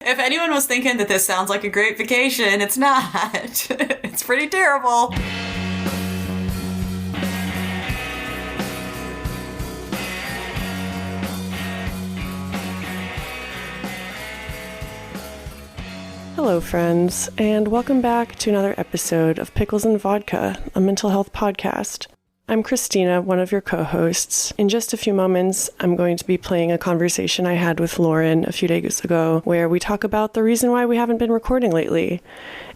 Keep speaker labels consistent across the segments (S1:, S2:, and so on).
S1: If anyone was thinking that this sounds like a great vacation, it's not. It's pretty terrible.
S2: Hello, friends, and welcome back to another episode of Pickles and Vodka, a mental health podcast. I'm Christina, one of your co-hosts. In just a few moments, I'm going to be playing a conversation I had with Lauren a few days ago, where we talk about the reason why we haven't been recording lately.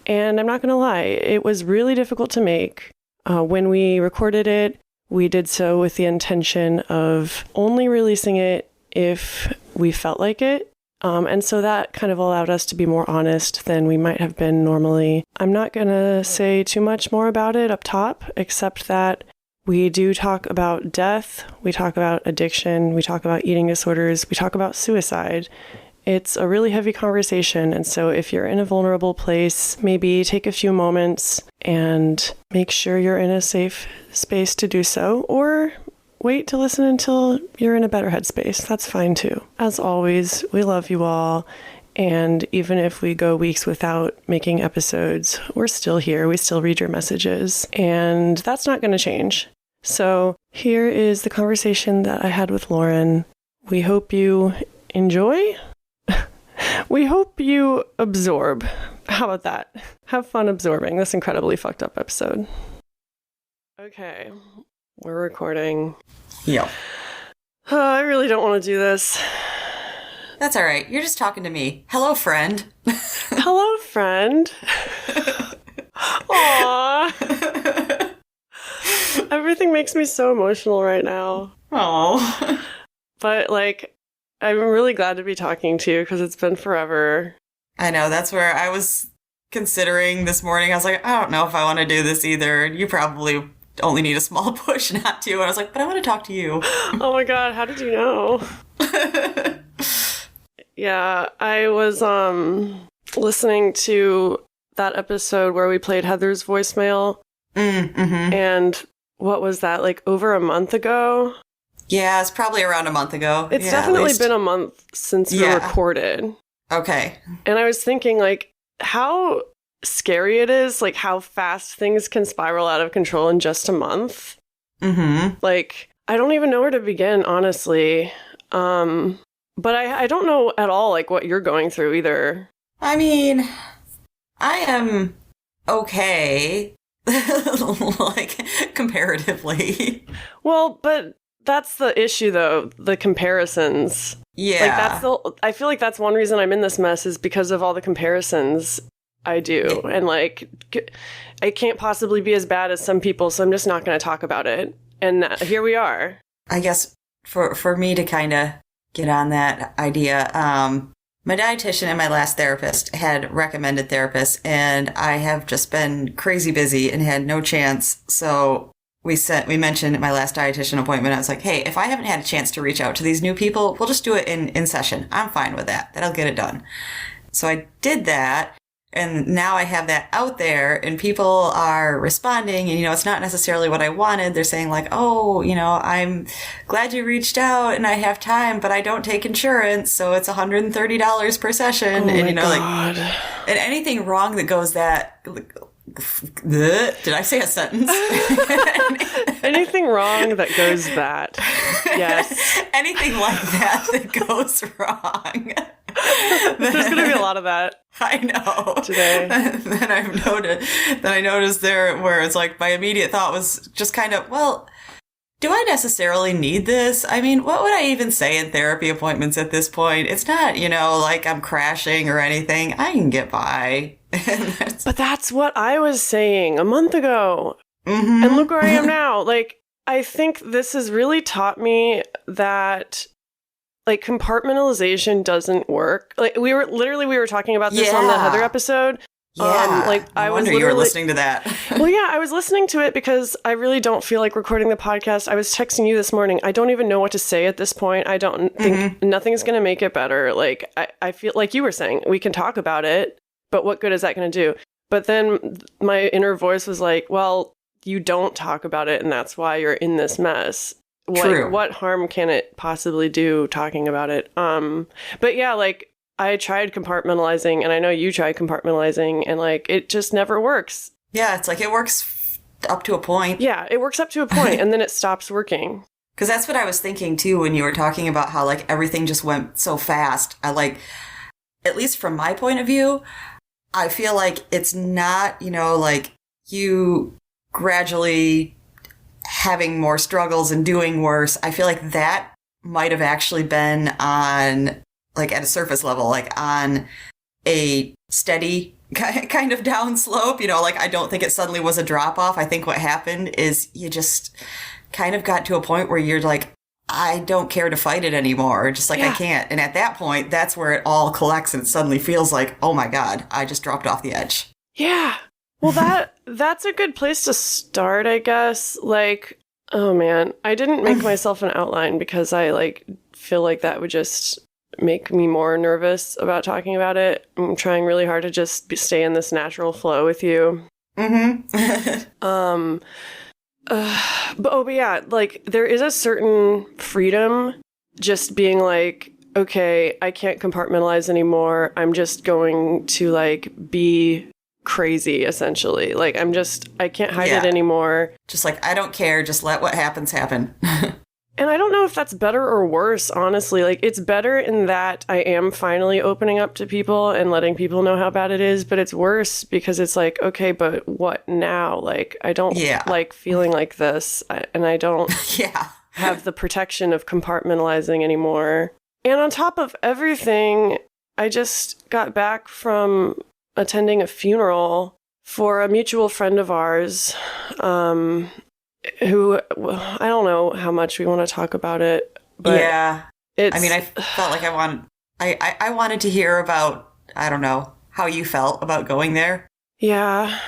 S2: And I'm not going to lie, it was really difficult to make. When we recorded it, we did so with the intention of only releasing it if we felt like it. And so that kind of allowed us to be more honest than we might have been normally. I'm not going to say too much more about it up top, except that we do talk about death, we talk about addiction, we talk about eating disorders, we talk about suicide. It's a really heavy conversation, and so if you're in a vulnerable place, maybe take a few moments and make sure you're in a safe space to do so, or wait to listen until you're in a better headspace. That's fine too. As always, we love you all. And even if we go weeks without making episodes, we're still here. We still read your messages. And that's not going to change. So here is the conversation that I had with Lauren. We hope you enjoy. We hope you absorb. How about that? Have fun absorbing this incredibly fucked up episode. Okay, we're recording.
S1: Yeah.
S2: I really don't want to do this.
S1: That's all right. You're just talking to me. Hello, friend.
S2: Hello, friend. Aww. Everything makes me so emotional right now.
S1: Oh.
S2: But, I'm really glad to be talking to you because it's been forever.
S1: I know. That's where I was considering this morning. I was like, I don't know if I want to do this either. You probably only need a small push not to. And I was like, but I want to talk to you.
S2: Oh my God. How did you know? Yeah, I was listening to that episode where we played Heather's voicemail.
S1: Mm-hmm.
S2: And what was that, over a month ago?
S1: Yeah, it's probably around a month ago.
S2: It's definitely been a month since we recorded.
S1: Okay.
S2: And I was thinking, how scary it is, how fast things can spiral out of control in just a month.
S1: Mm-hmm.
S2: I don't even know where to begin, honestly. But I don't know at all, what you're going through either. I
S1: mean, I am okay, comparatively.
S2: Well, but that's the issue, though, the comparisons.
S1: Yeah.
S2: I feel like that's one reason I'm in this mess is because of all the comparisons I do. And, I can't possibly be as bad as some people, so I'm just not going to talk about it. And here we are.
S1: I guess for me to kind of get on that idea. My dietitian and my last therapist had recommended therapists, and I have just been crazy busy and had no chance. So we mentioned at my last dietitian appointment, I was like, hey, if I haven't had a chance to reach out to these new people, we'll just do it in session. I'm fine with that. That'll get it done. So I did that. And now I have that out there and people are responding and, it's not necessarily what I wanted. They're saying oh, I'm glad you reached out and I have time, but I don't take insurance. So it's $130 per session.
S2: Oh
S1: and,
S2: my God.
S1: And anything wrong that goes that, did I say a sentence?
S2: Anything wrong that goes that. Yes.
S1: Anything like that goes wrong.
S2: There's going to be a lot of that.
S1: I know.
S2: Today.
S1: Then I noticed there where it's my immediate thought was just kind of, well, do I necessarily need this? I mean, what would I even say in therapy appointments at this point? It's not, I'm crashing or anything. I can get by.
S2: But that's what I was saying a month ago.
S1: Mm-hmm.
S2: And look where I am now. I think this has really taught me that compartmentalization doesn't work. We were talking about this on the Heather episode.
S1: Yeah.
S2: I was
S1: you were listening to that.
S2: Well, yeah, I was listening to it because I really don't feel like recording the podcast. I was texting you this morning. I don't even know what to say at this point. I don't think nothing's going to make it better. I feel like you were saying, we can talk about it, but what good is that going to do? But then my inner voice was like, well, you don't talk about it, and that's why you're in this mess.
S1: True.
S2: What harm can it possibly do talking about it? But yeah, I tried compartmentalizing, and I know you tried compartmentalizing, and like it just never works.
S1: Yeah, it's like it works up to a point.
S2: Yeah, it works up to a point, and then it stops working.
S1: Because that's what I was thinking too when you were talking about how like everything just went so fast. I like, at least from my point of view, I feel like it's not, like you gradually having more struggles and doing worse. I feel like that might have actually been on, like at a surface level, like on a steady kind of down slope, like I don't think it suddenly was a drop off. I think what happened is you just kind of got to a point where you're like, I don't care to fight it anymore. Just like, I can't. And at that point, that's where it all collects and it suddenly feels like, oh my God, I just dropped off the edge.
S2: Yeah. Well, that's a good place to start, I guess. Like, oh man, I didn't make myself an outline because I like feel like that would just make me more nervous about talking about it. I'm trying really hard to just stay in this natural flow with you.
S1: Mm-hmm.
S2: But yeah, like there is a certain freedom just being like, okay, I can't compartmentalize anymore. I'm just going to like be crazy, essentially. Like I can't hide it anymore.
S1: Just like, I don't care. Just let what happens happen.
S2: And I don't know if that's better or worse, honestly. Like, it's better in that I am finally opening up to people and letting people know how bad it is, but it's worse because it's like, okay, but what now? Like, I don't like feeling like this, and I don't have the protection of compartmentalizing anymore. And on top of everything, I just got back from attending a funeral for a mutual friend of ours, who, I don't know how much we want to talk about it, but I felt like I wanted to hear about, I don't know, how you felt about going there. Yeah.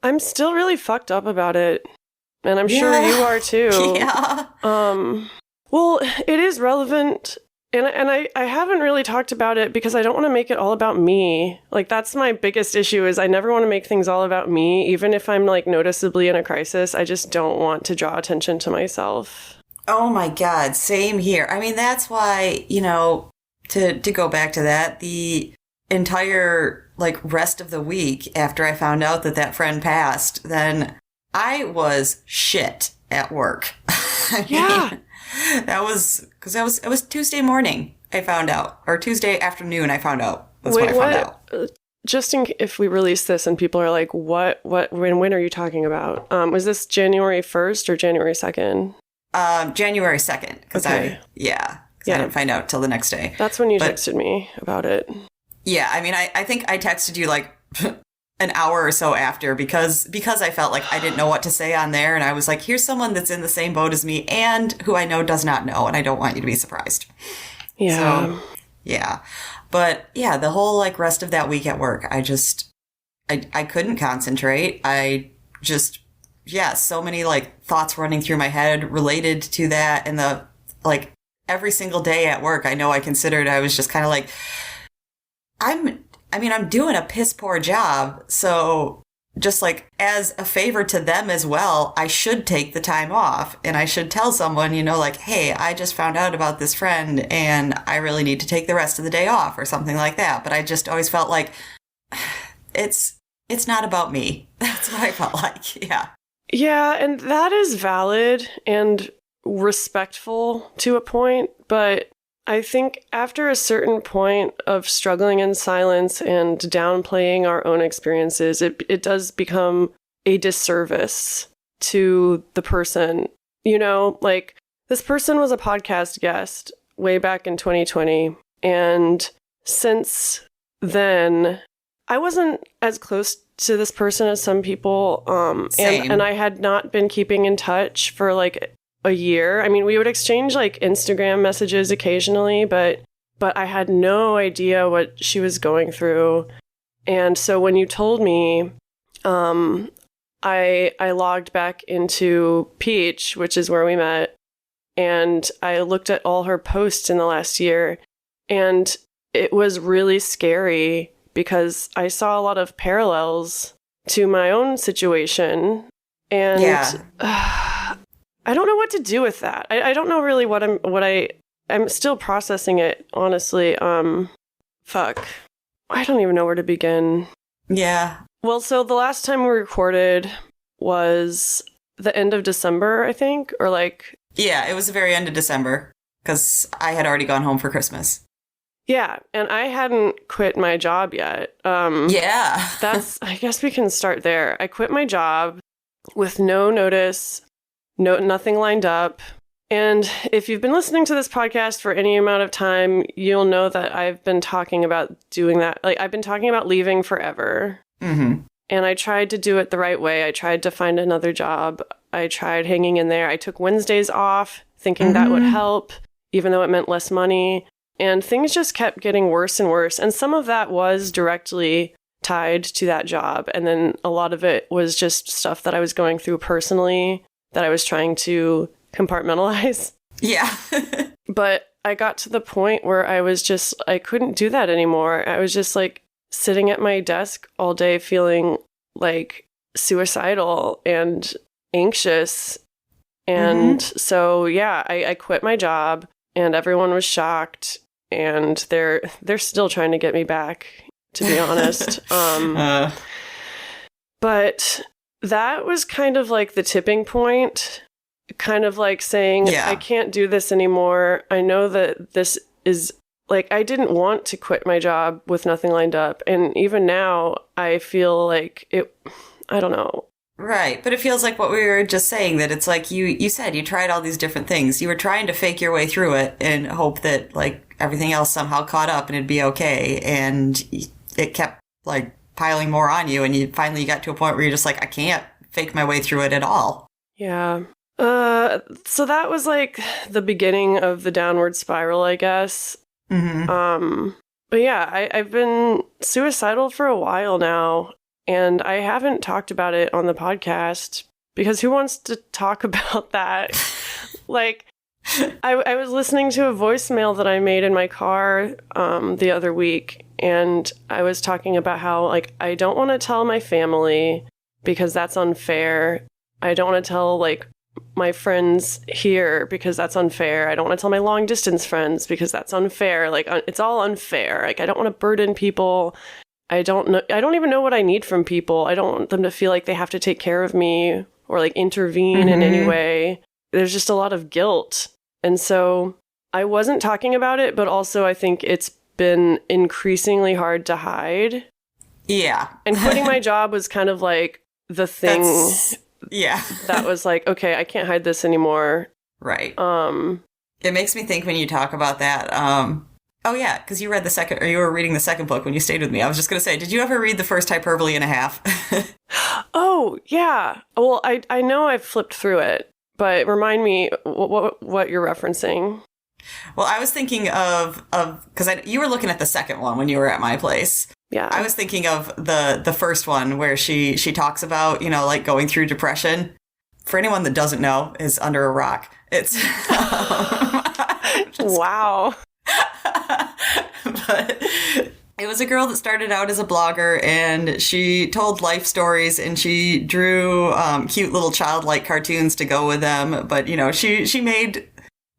S2: I'm still really fucked up about it, and I'm sure you are too.
S1: Yeah.
S2: Well, it is relevant, and I haven't really talked about it because I don't want to make it all about me. Like, that's my biggest issue, is I never want to make things all about me. Even if I'm like noticeably in a crisis, I just don't want to draw attention to myself.
S1: Oh my God, same here. I mean, that's why, to go back to that, the entire like rest of the week after I found out that friend passed, then I was shit at work. I mean, that was because it was Tuesday morning I found out, or Tuesday afternoon I found out. That's when I found out.
S2: Just if we release this and people are like, when are you talking about? Was this January 1st or January 2nd?
S1: January 2nd. Because I didn't find out till the next day.
S2: That's when you texted me about it.
S1: Yeah, I mean, I think I texted you like an hour or so after because I felt like I didn't know what to say on there. And I was like, here's someone that's in the same boat as me and who I know does not know. And I don't want you to be surprised.
S2: Yeah.
S1: So, yeah. But yeah, the whole like rest of that week at work, I couldn't concentrate. So many like thoughts running through my head related to that. And the like every single day at work, I know I was just kind of like, I'm doing a piss poor job. So just like as a favor to them as well, I should take the time off and I should tell someone, like, hey, I just found out about this friend and I really need to take the rest of the day off or something like that. But I just always felt like it's not about me. That's what I felt like. Yeah.
S2: Yeah. And that is valid and respectful to a point, but I think after a certain point of struggling in silence and downplaying our own experiences, it does become a disservice to the person. Like this person was a podcast guest way back in 2020. And since then, I wasn't as close to this person as some people. And I had not been keeping in touch for like a year. I mean, we would exchange like Instagram messages occasionally, but I had no idea what she was going through. And so when you told me, I logged back into Peach, which is where we met, and I looked at all her posts in the last year, and it was really scary because I saw a lot of parallels to my own situation. And I don't know what to do with that. I don't know really I'm still processing it, honestly. Fuck. I don't even know where to begin.
S1: Yeah.
S2: Well, so the last time we recorded was the end of December, I think, or like...
S1: Yeah, it was the very end of December, because I had already gone home for Christmas.
S2: Yeah, and I hadn't quit my job yet.
S1: Yeah.
S2: I guess we can start there. I quit my job with no notice, nothing lined up. And if you've been listening to this podcast for any amount of time, you'll know that I've been talking about doing that. Like, I've been talking about leaving forever.
S1: Mm-hmm.
S2: And I tried to do it the right way. I tried to find another job. I tried hanging in there. I took Wednesdays off, thinking that would help, even though it meant less money. And things just kept getting worse and worse. And some of that was directly tied to that job. And then a lot of it was just stuff that I was going through personally that I was trying to compartmentalize.
S1: Yeah.
S2: But I got to the point where I couldn't do that anymore. I was just like sitting at my desk all day feeling like suicidal and anxious. And so, yeah, I quit my job and everyone was shocked. And they're still trying to get me back, to be honest. But that was kind of like the tipping point. Kind of like saying, I can't do this anymore. I know that this is, like, I didn't want to quit my job with nothing lined up. And even now, I feel like I don't know.
S1: Right. But it feels like what we were just saying, that it's like you said, you tried all these different things. You were trying to fake your way through it and hope that, like, everything else somehow caught up and it'd be okay. And it kept, like, piling more on you. And you finally got to a point where you're just like, I can't fake my way through it at all.
S2: Yeah. So that was like the beginning of the downward spiral, I guess. Mm-hmm. But yeah, I've been suicidal for a while now, and I haven't talked about it on the podcast because who wants to talk about that? Like, I was listening to a voicemail that I made in my car the other week, and I was talking about how, like, I don't want to tell my family because that's unfair. I don't want to tell, like, my friends here because that's unfair. I don't want to tell my long distance friends because that's unfair. Like, it's all unfair. Like, I don't want to burden people. I don't even know what I need from people. I don't want them to feel like they have to take care of me or like intervene in any way. There's just a lot of guilt. And so I wasn't talking about it, but also I think it's been increasingly hard to hide.
S1: Yeah.
S2: And quitting my job was kind of like the thing. That was like, okay, I can't hide this anymore.
S1: Right. It makes me think when you talk about that. Oh yeah, because you were reading the second book when you stayed with me. I was just gonna say, did you ever read the first Hyperbole and a Half?
S2: Oh yeah. Well, I know I've flipped through it, but remind me what you're referencing.
S1: Well, I was thinking of because you were looking at the second one when you were at my place.
S2: Yeah.
S1: I was thinking of the first one where she talks about, like going through depression. For anyone that doesn't know, is Under a Rock. It's
S2: wow.
S1: But it was a girl that started out as a blogger, and she told life stories, and she drew cute little childlike cartoons to go with them. But she made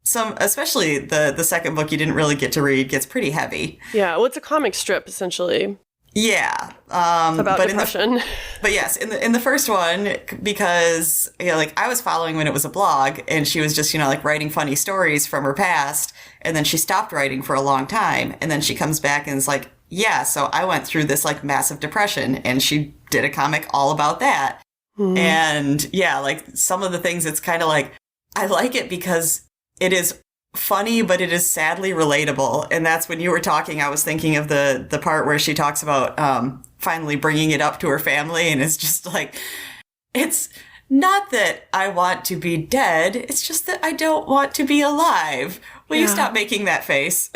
S1: some, especially the second book you didn't really get to read, gets pretty heavy.
S2: Yeah, well, it's a comic strip essentially.
S1: Yeah,
S2: about depression.
S1: But yes, in the first one, because like I was following when it was a blog, and she was just like writing funny stories from her past, and then she stopped writing for a long time, and then she comes back and is like, yeah, so I went through this like massive depression, and she did a comic all about that. And yeah, like some of the things, it's kind of like I like it because it is funny, but it is sadly relatable. And that's when you were talking, I was thinking of the part where she talks about finally bringing it up to her family, and it's just like, it's not that I want to be dead, it's just that I don't want to be alive. Will you stop making that face?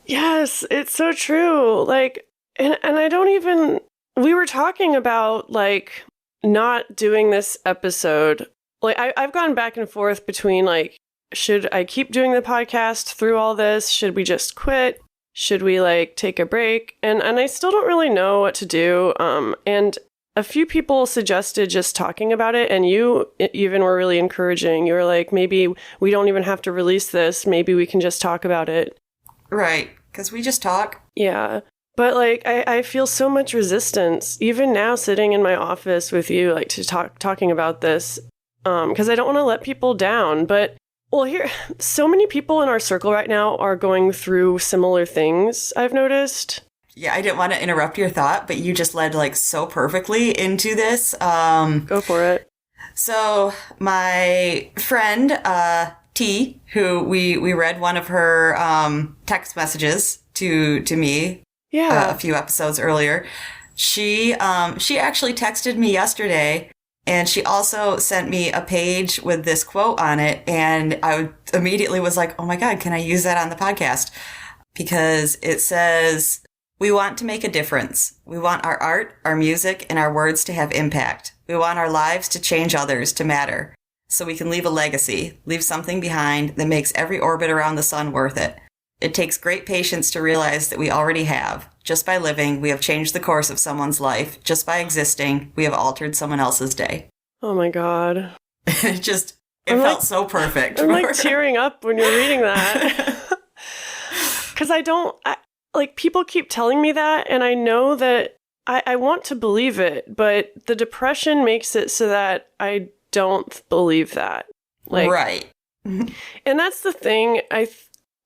S2: Yes, it's so true. Like, and I don't even, we were talking about like not doing this episode. Like, I've gone back and forth between, like, should I keep doing the podcast through all this? Should we just quit? Should we, like, take a break? And I still don't really know what to do. And a few people suggested just talking about it, and you even were really encouraging. You were like, maybe we don't even have to release this. Maybe we can just talk about it.
S1: Right. because we just talk.
S2: Yeah. But like, I feel so much resistance, even now sitting in my office with you, like to talking about this, because I don't want to let people down. But well, here, so many people in our circle right now are going through similar things, I've noticed.
S1: Yeah, I didn't want to interrupt your thought, but you just led like so perfectly into this.
S2: Go for it.
S1: So my friend, T, who we read one of her text messages to me a few episodes earlier. She actually texted me yesterday, and she also sent me a page with this quote on it, and I immediately was like, oh my God, can I use that on the podcast? Because it says, we want to make a difference. We want our art, our music, and our words to have impact. We want our lives to change others, to matter, so we can leave a legacy, leave something behind that makes every orbit around the sun worth it. It takes great patience to realize that we already have. Just by living, we have changed the course of someone's life. Just by existing, we have altered someone else's day.
S2: Oh my God.
S1: It felt so perfect.
S2: I'm like tearing up when you're reading that. Because like people keep telling me that, and I know that I want to believe it, but the depression makes it so that I don't believe that. Like,
S1: right.
S2: And that's the thing.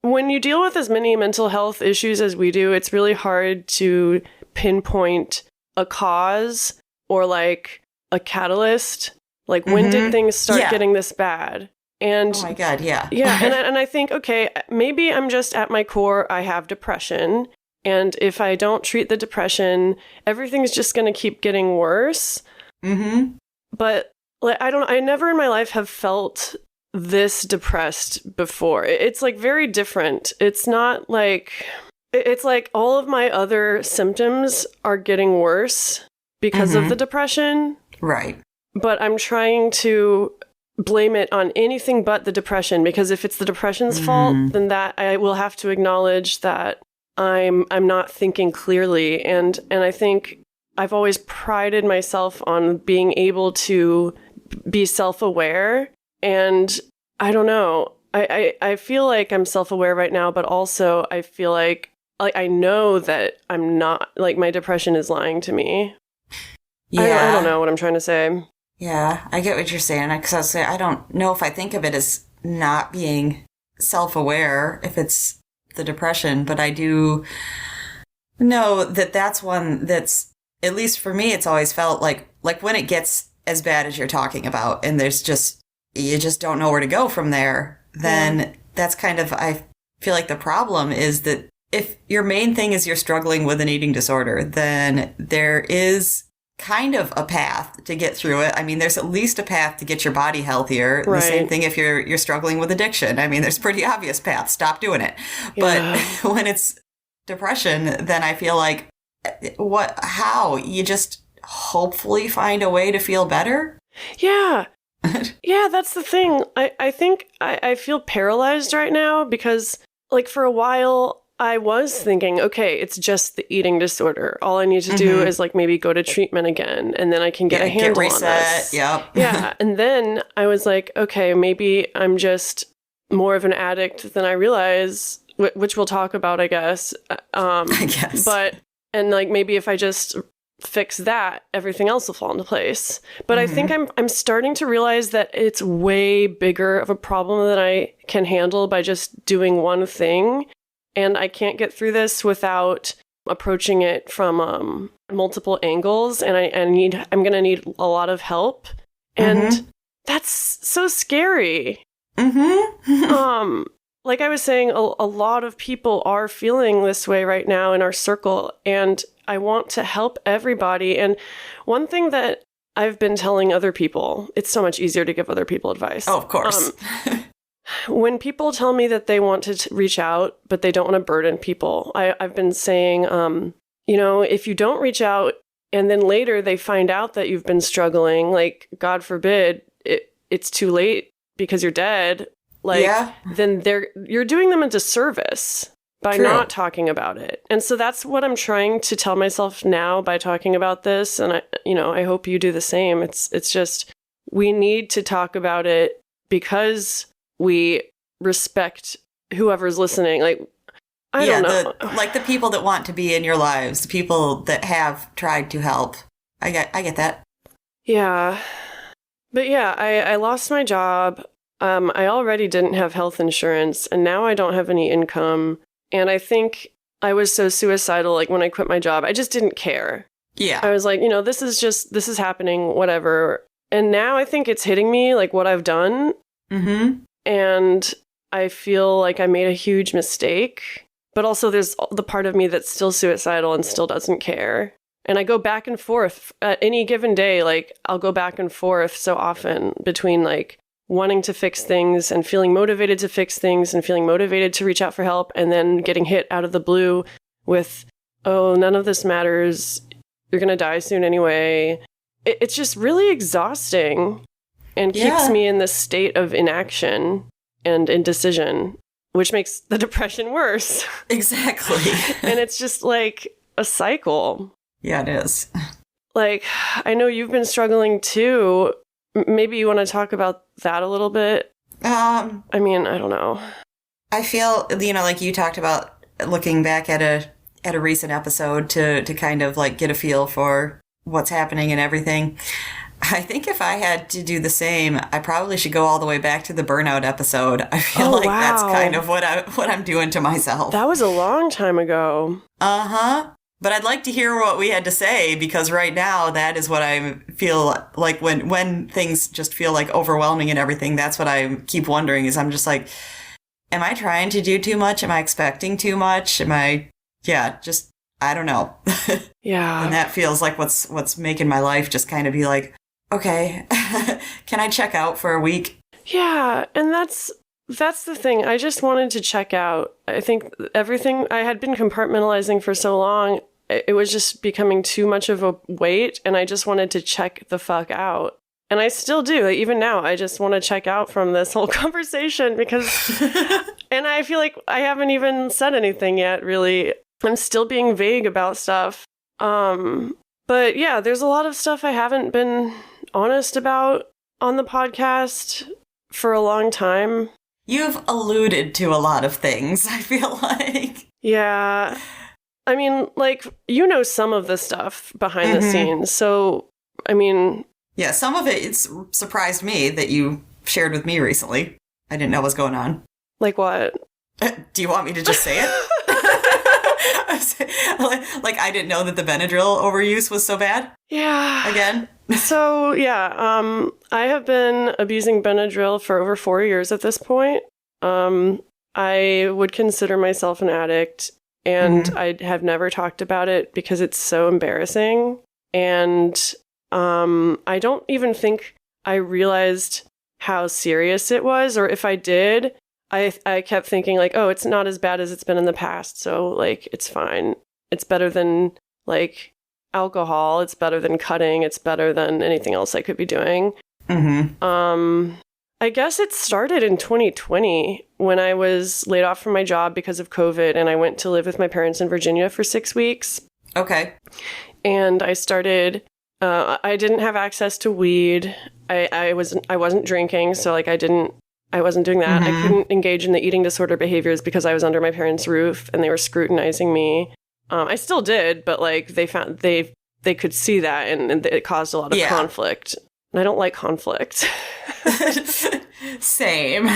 S2: When you deal with as many mental health issues as we do, it's really hard to pinpoint a cause or like a catalyst. Like, when did things start getting this bad? And
S1: oh my God, yeah.
S2: Yeah, and I think, okay, maybe I'm just at my core, I have depression. And if I don't treat the depression, everything's just going to keep getting worse. Mm-hmm. But like, I never in my life have felt this depressed before. It's like very different. It's not like, it's like all of my other symptoms are getting worse because of the depression.
S1: Right.
S2: But I'm trying to blame it on anything but the depression, because if it's the depression's fault, then that I will have to acknowledge that I'm not thinking clearly. And I think I've always prided myself on being able to be self-aware. And I don't know, I feel like I'm self-aware right now, but also I feel like I know that I'm not, like, my depression is lying to me. Yeah. I don't know what I'm trying to say.
S1: Yeah, I get what you're saying. Because I was saying, I don't know if I think of it as not being self-aware if it's the depression, but I do know that that's one that's, at least for me, it's always felt like when it gets as bad as you're talking about, and you just don't know where to go from there, then that's kind of, I feel like the problem is that if your main thing is you're struggling with an eating disorder, then there is kind of a path to get through it. I mean, there's at least a path to get your body healthier. Right. The same thing if you're struggling with addiction. I mean, there's pretty obvious paths. Stop doing it. Yeah. But when it's depression, then I feel like, how? You just hopefully find a way to feel better?
S2: Yeah. Yeah, that's the thing. I think I feel paralyzed right now because, like, for a while I was thinking, okay, it's just the eating disorder. All I need to do is like maybe go to treatment again, and then I can get a handle on this.
S1: Yep.
S2: Yeah. And then I was like, okay, maybe I'm just more of an addict than I realize, which we'll talk about, I guess.
S1: I guess.
S2: And like maybe if I just fix that, everything else will fall into place. But I think I'm starting to realize that it's way bigger of a problem than I can handle by just doing one thing. And I can't get through this without approaching it from multiple angles. And I'm going to need a lot of help. And that's so scary. Like I was saying, a lot of people are feeling this way right now in our circle. And I want to help everybody. And one thing that I've been telling other people, it's so much easier to give other people advice.
S1: Oh, of course.
S2: When people tell me that they want to reach out, but they don't want to burden people, I've been saying, if you don't reach out and then later they find out that you've been struggling, like, God forbid, it's too late because you're dead, then you're doing them a disservice by not talking about it. And so that's what I'm trying to tell myself now by talking about this. And I hope you do the same. It's just, we need to talk about it because we respect whoever's listening. Like, I don't know.
S1: Like the people that want to be in your lives, the people that have tried to help. I get that.
S2: Yeah. But yeah, I lost my job. I already didn't have health insurance, and now I don't have any income. And I think I was so suicidal, like when I quit my job, I just didn't care.
S1: Yeah.
S2: I was like, this is happening, whatever. And now I think it's hitting me, like what I've done.
S1: Mm-hmm.
S2: And I feel like I made a huge mistake. But also there's the part of me that's still suicidal and still doesn't care. And I go back and forth at any given day. Like I'll go back and forth so often between like wanting to fix things and feeling motivated to fix things and feeling motivated to reach out for help, and then getting hit out of the blue with, oh, none of this matters. You're going to die soon anyway. It's just really exhausting and keeps me in this state of inaction and indecision, which makes the depression worse.
S1: Exactly.
S2: And it's just like a cycle.
S1: Yeah, it is.
S2: Like, I know you've been struggling too. Maybe you want to talk about that a little bit? I mean, I don't know.
S1: I feel, like you talked about looking back at a recent episode to kind of like get a feel for what's happening and everything. I think if I had to do the same, I probably should go all the way back to the burnout episode. I feel that's kind of what I'm doing to myself.
S2: That was a long time ago.
S1: Uh-huh. But I'd like to hear what we had to say, because right now that is what I feel like when things just feel like overwhelming and everything. That's what I keep wondering, is I'm just like, am I trying to do too much? Am I expecting too much? I don't know.
S2: Yeah.
S1: And that feels like what's making my life just kind of be like, okay, can I check out for a week?
S2: Yeah. And that's the thing. I just wanted to check out. I think everything I had been compartmentalizing for so long, it was just becoming too much of a weight, and I just wanted to check the fuck out. And I still do. Like, even now, I just want to check out from this whole conversation because, and I feel like I haven't even said anything yet, really. I'm still being vague about stuff. But yeah, there's a lot of stuff I haven't been honest about on the podcast for a long time.
S1: You've alluded to a lot of things, I feel like.
S2: Yeah. I mean, like, some of the stuff behind the scenes. So, I mean...
S1: Yeah, some of it's surprised me that you shared with me recently. I didn't know what was going on.
S2: Like what?
S1: Do you want me to just say it? Like, I didn't know that the Benadryl overuse was so bad?
S2: Yeah.
S1: Again?
S2: So, yeah, I have been abusing Benadryl for over 4 years at this point. I would consider myself an addict, and I have never talked about it because it's so embarrassing. And I don't even think I realized how serious it was, or if I did, I kept thinking like, oh, it's not as bad as it's been in the past, so like it's fine. It's better than like alcohol, it's better than cutting, it's better than anything else I could be doing. I guess it started in 2020 when I was laid off from my job because of COVID, and I went to live with my parents in Virginia for 6 weeks.
S1: Okay.
S2: And I started, I didn't have access to weed. I wasn't drinking, so like I wasn't doing that. I couldn't engage in the eating disorder behaviors because I was under my parents' roof and they were scrutinizing me. I still did, but like they found they could see that, and it caused a lot of conflict. And I don't like conflict.
S1: Same.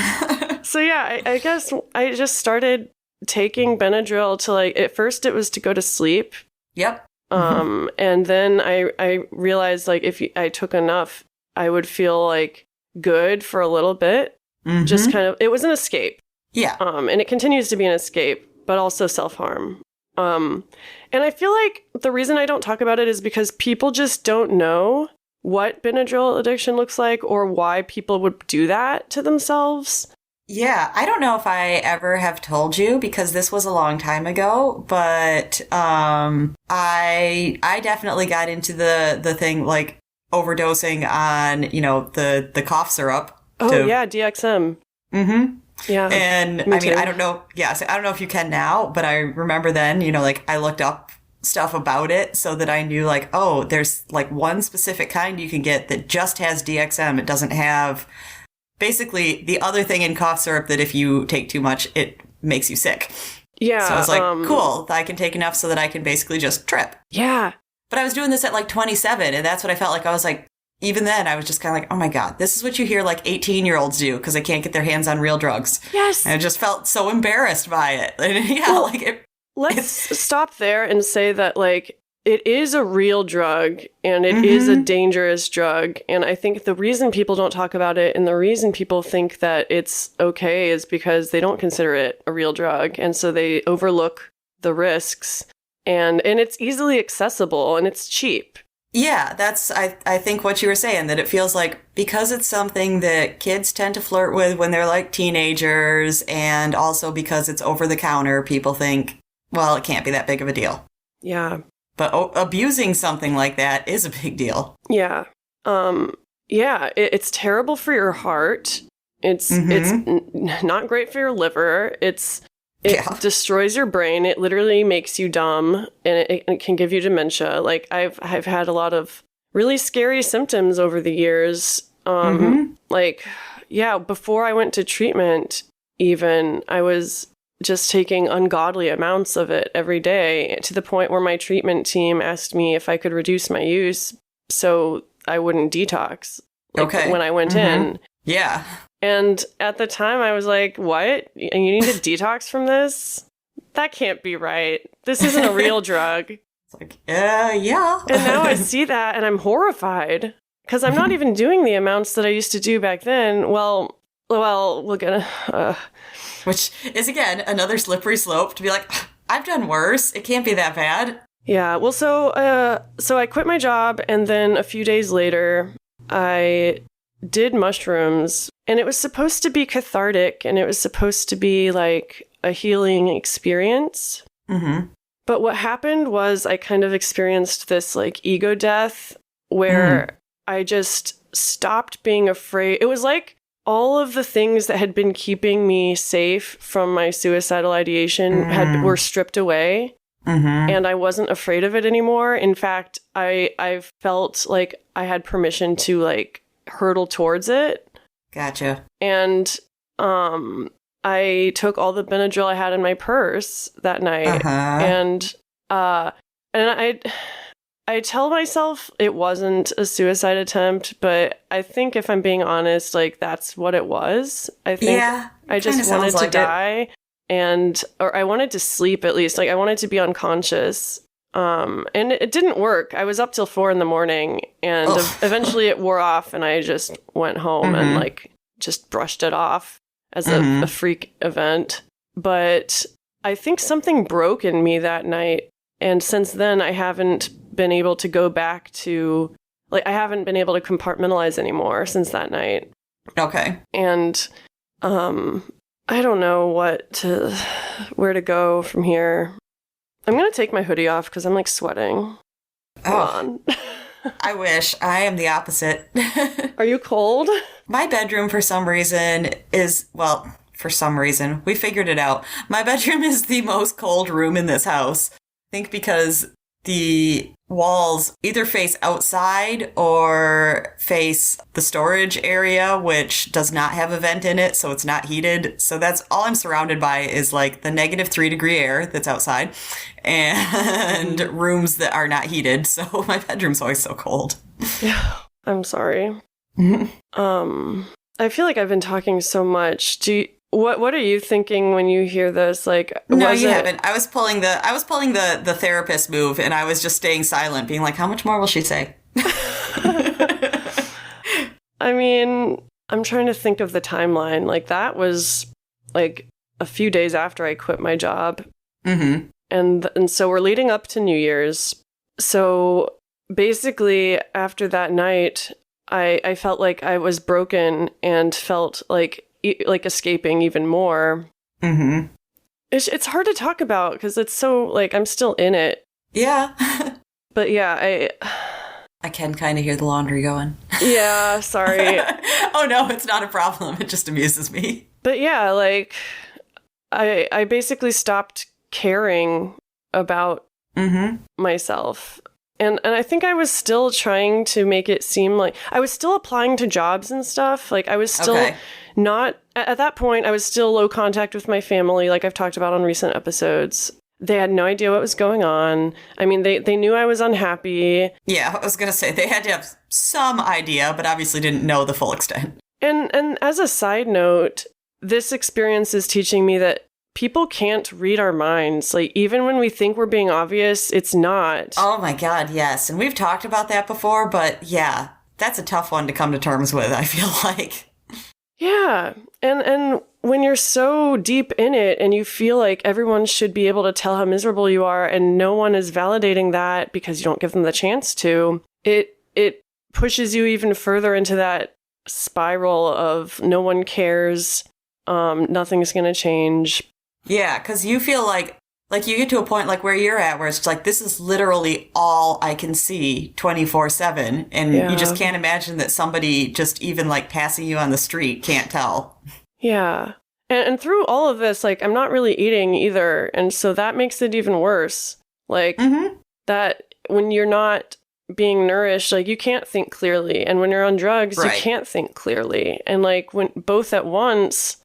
S2: So yeah, I guess I just started taking Benadryl to like, at first it was to go to sleep.
S1: Yep.
S2: And then I realized like if I took enough, I would feel like good for a little bit. Just kind of, it was an escape.
S1: Yeah.
S2: And it continues to be an escape, but also self-harm. And I feel like the reason I don't talk about it is because people just don't know what Benadryl addiction looks like or why people would do that to themselves.
S1: Yeah, I don't know if I ever have told you because this was a long time ago, but I definitely got into the thing like overdosing on, the cough syrup.
S2: Oh, yeah, DXM. Yeah.
S1: And I mean, I don't know. Yeah, so I don't know if you can now, but I remember then, like I looked up stuff about it so that I knew like, oh, there's like one specific kind you can get that just has DXM. It doesn't have basically the other thing in cough syrup that if you take too much, it makes you sick.
S2: Yeah.
S1: So I was like, cool, I can take enough so that I can basically just trip.
S2: Yeah.
S1: But I was doing this at like 27, and that's what I felt like. I was like, even then, I was just kind of like, oh my God, this is what you hear like 18-year-olds do because they can't get their hands on real drugs.
S2: Yes.
S1: And I just felt so embarrassed by it. And yeah,
S2: well,
S1: like
S2: let's stop there and say that like it is a real drug and it is a dangerous drug. And I think the reason people don't talk about it and the reason people think that it's okay is because they don't consider it a real drug. And so they overlook the risks and it's easily accessible and it's cheap.
S1: Yeah, that's, I think what you were saying, that it feels like because it's something that kids tend to flirt with when they're like teenagers, and also because it's over the counter, people think, well, it can't be that big of a deal.
S2: Yeah.
S1: But abusing something like that is a big deal.
S2: Yeah. It's terrible for your heart. It's not great for your liver. It destroys your brain. It literally makes you dumb, and it can give you dementia. Like I've had a lot of really scary symptoms over the years. Before I went to treatment, even I was just taking ungodly amounts of it every day to the point where my treatment team asked me if I could reduce my use so I wouldn't detox. When I went in.
S1: Yeah.
S2: And at the time I was like, what? You need to detox from this? That can't be right. This isn't a real drug.
S1: It's like, yeah.
S2: And now I see that and I'm horrified because I'm not even doing the amounts that I used to do back then. Well, we're gonna...
S1: Which is, again, another slippery slope to be like, I've done worse. It can't be that bad.
S2: Yeah. Well, so I quit my job, and then a few days later, I did mushrooms, and it was supposed to be cathartic, and it was supposed to be like a healing experience. Mm-hmm. But what happened was I kind of experienced this like ego death where I just stopped being afraid. It was like all of the things that had been keeping me safe from my suicidal ideation were stripped away. And I wasn't afraid of it anymore. In fact, I felt like I had permission to like hurtle towards it. Gotcha. And I took all the Benadryl I had in my purse that night. And I tell myself it wasn't a suicide attempt, but I think if I'm being honest, like that's what it was. I think I just wanted to die. Or I wanted to sleep at least. Like I wanted to be unconscious. And it didn't work. I was up till 4 a.m. and eventually it wore off and I just went home and like just brushed it off as a freak event. But I think something broke in me that night. And since then I haven't been able to go back to, like, I haven't been able to compartmentalize anymore since that night. Okay. And, I don't know where to go from here. I'm going to take my hoodie off because I'm like sweating. Hold on. I wish. I am the opposite. Are you cold? My bedroom for some reason we figured it out. My bedroom is the most cold room in this house. I think because the walls either face outside or face the storage area, which does not have a vent in it, so it's not heated. So that's all I'm surrounded by is like the -3 degree air that's outside and rooms that are not heated. So my bedroom's always so cold. Yeah, I'm sorry. I feel like I've been talking so much. What are you thinking when you hear this? Like, no, you haven't. I was pulling the therapist move, and I was just staying silent, being like, "How much more will she say?" I mean, I'm trying to think of the timeline. Like that was like a few days after I quit my job, and so we're leading up to New Year's. So basically, after that night, I felt like I was broken and felt like escaping even more. It's hard to talk about because it's so like I'm still in it. Yeah. But yeah, I can kind of hear the laundry going. Yeah, sorry. Oh no, it's not a problem. It just amuses me. But yeah, like I basically stopped caring about myself. And I think I was still trying to make it seem like I was still applying to jobs and stuff. Like I was still not at that point, I was still low contact with my family, like I've talked about on recent episodes. They had no idea what was going on. I mean, they knew I was unhappy.
S1: Yeah, I was going to say they had to have some idea, but obviously didn't know the full extent.
S2: And as a side note, this experience is teaching me that people can't read our minds. Like, even when we think we're being obvious, it's not.
S1: Oh my God, yes. And we've talked about that before, but yeah, that's a tough one to come to terms with, I feel like.
S2: Yeah. And when you're so deep in it and you feel like everyone should be able to tell how miserable you are and no one is validating that because you don't give them the chance to, it pushes you even further into that spiral of no one cares, nothing's going to change.
S1: Yeah, because you feel like you get to a point like where you're at where it's like, this is literally all I can see 24/7. And you just can't imagine that somebody just even like passing you on the street can't tell.
S2: Yeah. And through all of this, like, I'm not really eating either. And so that makes it even worse. Like, that when you're not being nourished, like, you can't think clearly. And when you're on drugs, you can't think clearly. And like, when both at once,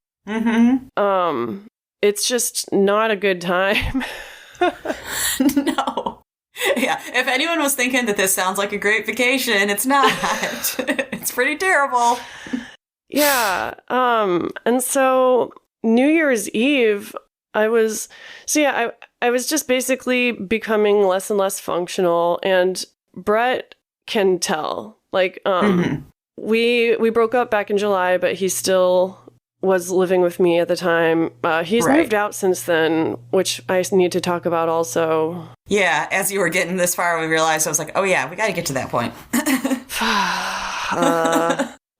S2: it's just not a good time.
S1: No. Yeah. If anyone was thinking that this sounds like a great vacation, it's not. It's pretty terrible.
S2: Yeah. And so New Year's Eve, I was just basically becoming less and less functional, and Brett can tell. Like, we broke up back in July, but he still was living with me at the time. He's moved out since then, which I need to talk about also.
S1: Yeah, as you were getting this far, we realized, I was like, oh yeah, we got to get to that point.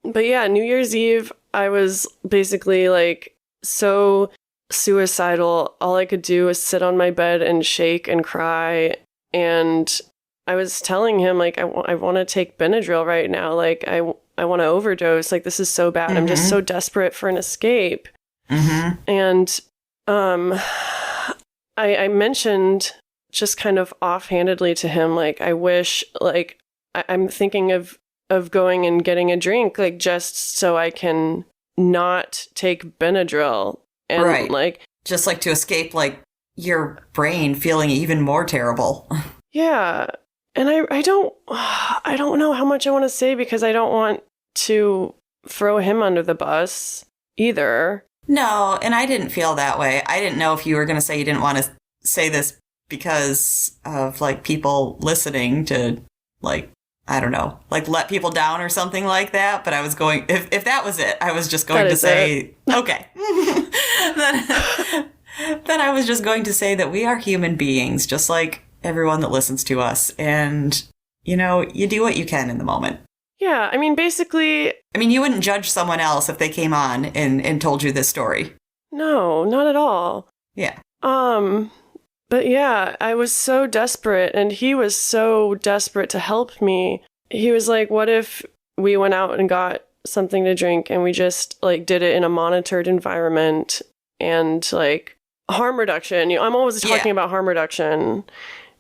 S2: But yeah, New Year's Eve, I was basically like so suicidal. All I could do was sit on my bed and shake and cry. And I was telling him, like, I want to take Benadryl right now. Like, I want to overdose. Like, this is so bad. I'm just so desperate for an escape. And I mentioned just kind of offhandedly to him, like, I wish, like, I'm thinking of going and getting a drink, like, just so I can not take Benadryl. And like,
S1: just like to escape, like, your brain feeling even more terrible. Yeah.
S2: And I don't know how much I want to say, because I don't want to throw him under the bus either.
S1: No, and I didn't feel that way. I didn't know if you were going to say you didn't want to say this because of, like, people listening to, like, I don't know, like, let people down or something like that. But I was going, if that was it, I was just going to say, okay. then I was just going to say that we are human beings, just like everyone that listens to us. And, you know, you do what you can in the moment.
S2: Yeah, I mean, basically...
S1: I mean, you wouldn't judge someone else if they came on and told you this story.
S2: No, not at all.
S1: Yeah.
S2: But yeah, I was so desperate, and he was so desperate to help me. He was like, what if we went out and got something to drink and we just, like, did it in a monitored environment and, like, harm reduction. You know, I'm always talking about harm reduction.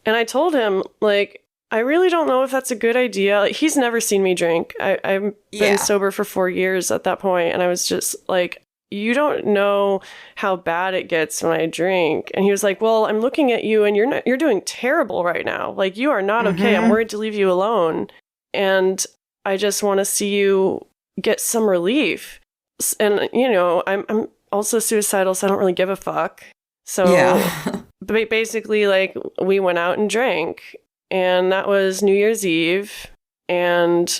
S2: And I told him, like, I really don't know if that's a good idea. Like, he's never seen me drink. I've been sober for 4 years at that point, and I was just like, you don't know how bad it gets when I drink. And he was like, well, I'm looking at you and you're doing terrible right now. Like, you are not okay. I'm worried to leave you alone. And I just want to see you get some relief. And, you know, I'm also suicidal, so I don't really give a fuck. So basically, like, we went out and drank, and that was New Year's Eve. And,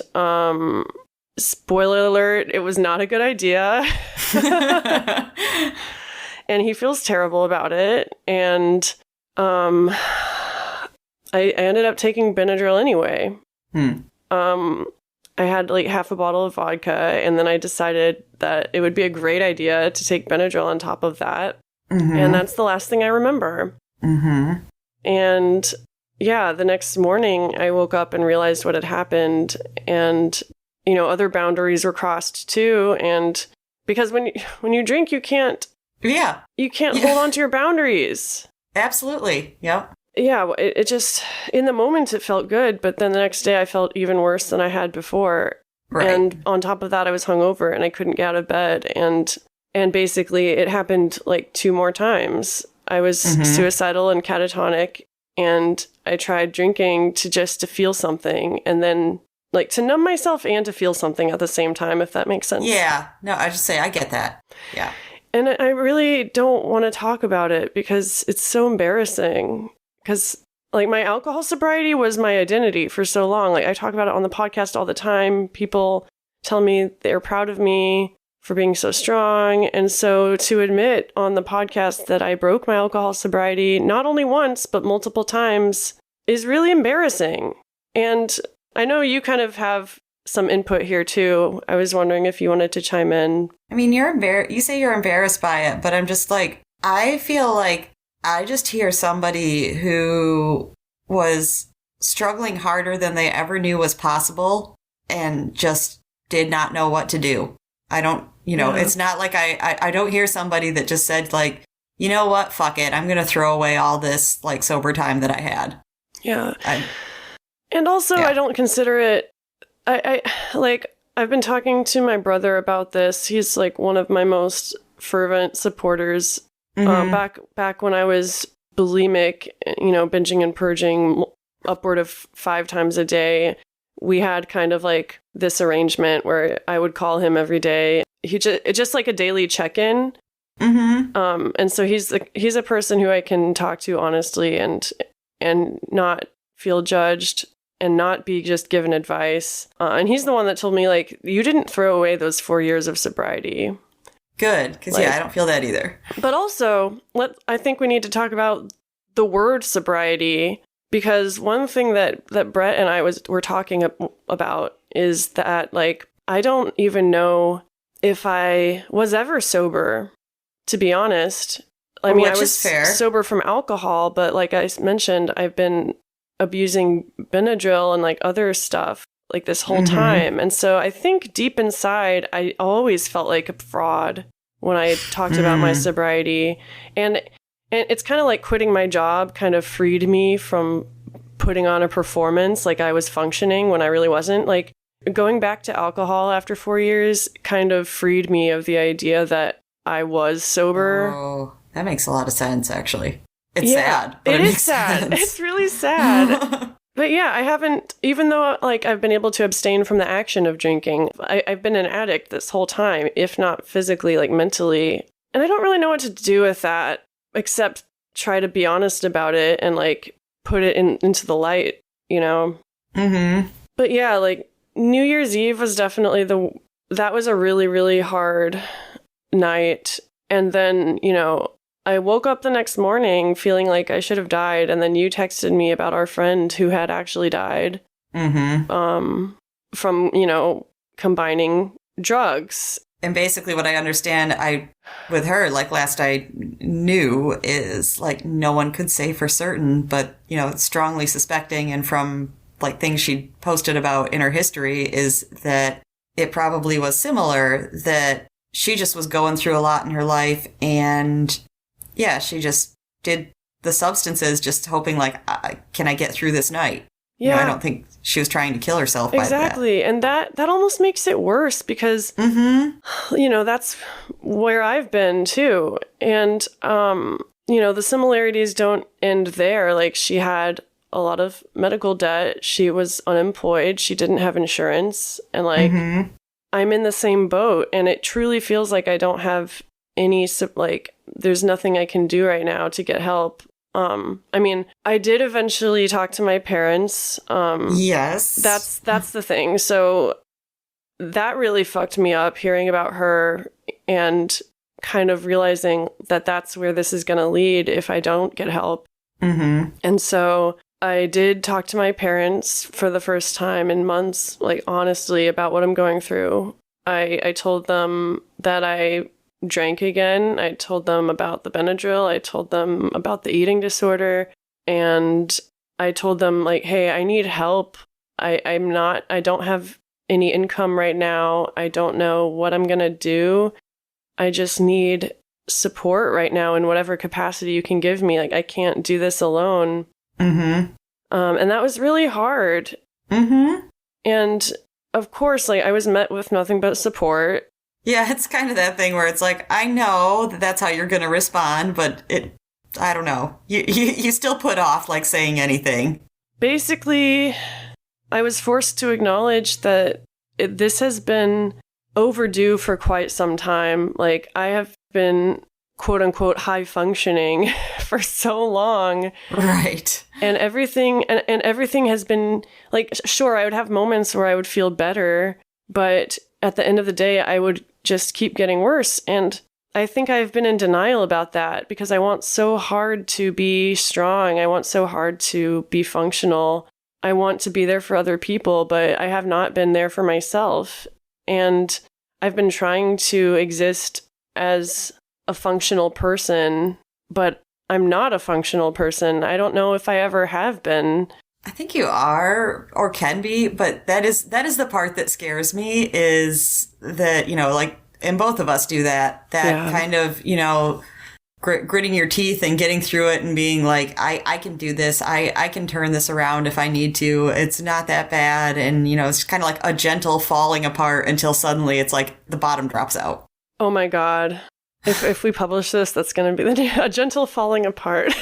S2: spoiler alert, it was not a good idea. And he feels terrible about it. And I ended up taking Benadryl anyway. I had like half a bottle of vodka, and then I decided that it would be a great idea to take Benadryl on top of that. And that's the last thing I remember. And yeah, the next morning I woke up and realized what had happened. And you know, other boundaries were crossed too. And because when you drink, you can't hold on to your boundaries.
S1: Absolutely. Yep.
S2: yeah, it just, in the moment it felt good, but then the next day I felt even worse than I had before.
S1: Right.
S2: And on top of that, I was hungover and I couldn't get out of bed. And basically it happened like 2 more times. I was suicidal and catatonic, and I tried drinking to feel something, and then like to numb myself and to feel something at the same time, if that makes sense.
S1: Yeah. No, I just say I get that. Yeah.
S2: And I really don't want to talk about it because it's so embarrassing. Because like my alcohol sobriety was my identity for so long. Like I talk about it on the podcast all the time. People tell me they're proud of me for being so strong. And so to admit on the podcast that I broke my alcohol sobriety, not only once, but multiple times, is really embarrassing. And I know you kind of have some input here too. I was wondering if you wanted to chime in.
S1: I mean, you say you're embarrassed by it, but I'm just like, I feel like I just hear somebody who was struggling harder than they ever knew was possible and just did not know what to do. I don't, it's not like I don't hear somebody that just said like, you know what, fuck it, I'm going to throw away all this like sober time that I had.
S2: Yeah. And also I don't consider it, I've been talking to my brother about this. He's like one of my most fervent supporters. Back when I was bulimic, binging and purging upward of 5 times a day, we had kind of like this arrangement where I would call him every day. It's just like a daily check-in. And so he's a person who I can talk to honestly and not feel judged and not be just given advice. And he's the one that told me like, you didn't throw away those 4 years of sobriety.
S1: Good, because I don't feel that either.
S2: But also, I think we need to talk about the word sobriety, because one thing that Brett and I were talking about is that, like, I don't even know if I was ever sober, to be honest. I mean, I was sober from alcohol, but like I mentioned, I've been abusing Benadryl and like other stuff like this whole time. And so I think deep inside, I always felt like a fraud when I talked about my sobriety. And it's kind of like quitting my job kind of freed me from putting on a performance like I was functioning when I really wasn't. Like going back to alcohol after 4 years kind of freed me of the idea that I was sober.
S1: Oh, that makes a lot of sense, actually. It's sad.
S2: But it is sad. Sense. It's really sad. But yeah, I haven't, even though like I've been able to abstain from the action of drinking, I've been an addict this whole time, if not physically, like mentally. And I don't really know what to do with that, except try to be honest about it and like put it into the light, But yeah, like New Year's Eve was definitely that was a really, really hard night. And then, I woke up the next morning feeling like I should have died, and then you texted me about our friend who had actually died from, combining drugs.
S1: And basically what I understand with her, like last I knew, is like no one could say for certain, but, strongly suspecting, and from like things she posted about in her history, is that it probably was similar, that she just was going through a lot in her life, and yeah, she just did the substances just hoping like, can I get through this night?
S2: Yeah.
S1: I don't think she was trying to kill herself by that.
S2: Exactly. And that almost makes it worse because, that's where I've been too. And, the similarities don't end there. Like she had a lot of medical debt. She was unemployed. She didn't have insurance. And like, I'm in the same boat, and it truly feels like I don't have any, like, there's nothing I can do right now to get help. I mean, I did eventually talk to my parents.
S1: Yes.
S2: That's the thing. So that really fucked me up, hearing about her and kind of realizing that that's where this is going to lead if I don't get help. And so I did talk to my parents for the first time in months, like honestly, about what I'm going through. I told them that I drank again. I told them about the Benadryl. I told them about the eating disorder. And I told them like, hey, I need help. I don't have any income right now. I don't know what I'm going to do. I just need support right now in whatever capacity you can give me. Like, I can't do this alone.
S1: Mm-hmm.
S2: And that was really hard.
S1: Mm-hmm.
S2: And of course, like, I was met with nothing but support.
S1: Yeah, it's kind of that thing where it's like, I know that that's how you're going to respond, but I don't know. You still put off, like, saying anything.
S2: Basically, I was forced to acknowledge that this has been overdue for quite some time. Like, I have been, quote unquote, high functioning for so long.
S1: Right.
S2: And everything has been like, sure, I would have moments where I would feel better, but at the end of the day, I would just keep getting worse. And I think I've been in denial about that because I want so hard to be strong. I want so hard to be functional. I want to be there for other people, but I have not been there for myself. And I've been trying to exist as a functional person, but I'm not a functional person. I don't know if I ever have been.
S1: I think you are or can be, but that is the part that scares me is that, like, and both of us do that kind of, gritting your teeth and getting through it and being like, I can do this. I can turn this around if I need to. It's not that bad. And, it's kind of like a gentle falling apart until suddenly it's like the bottom drops out.
S2: Oh my God. If we publish this, that's going to be a gentle falling apart.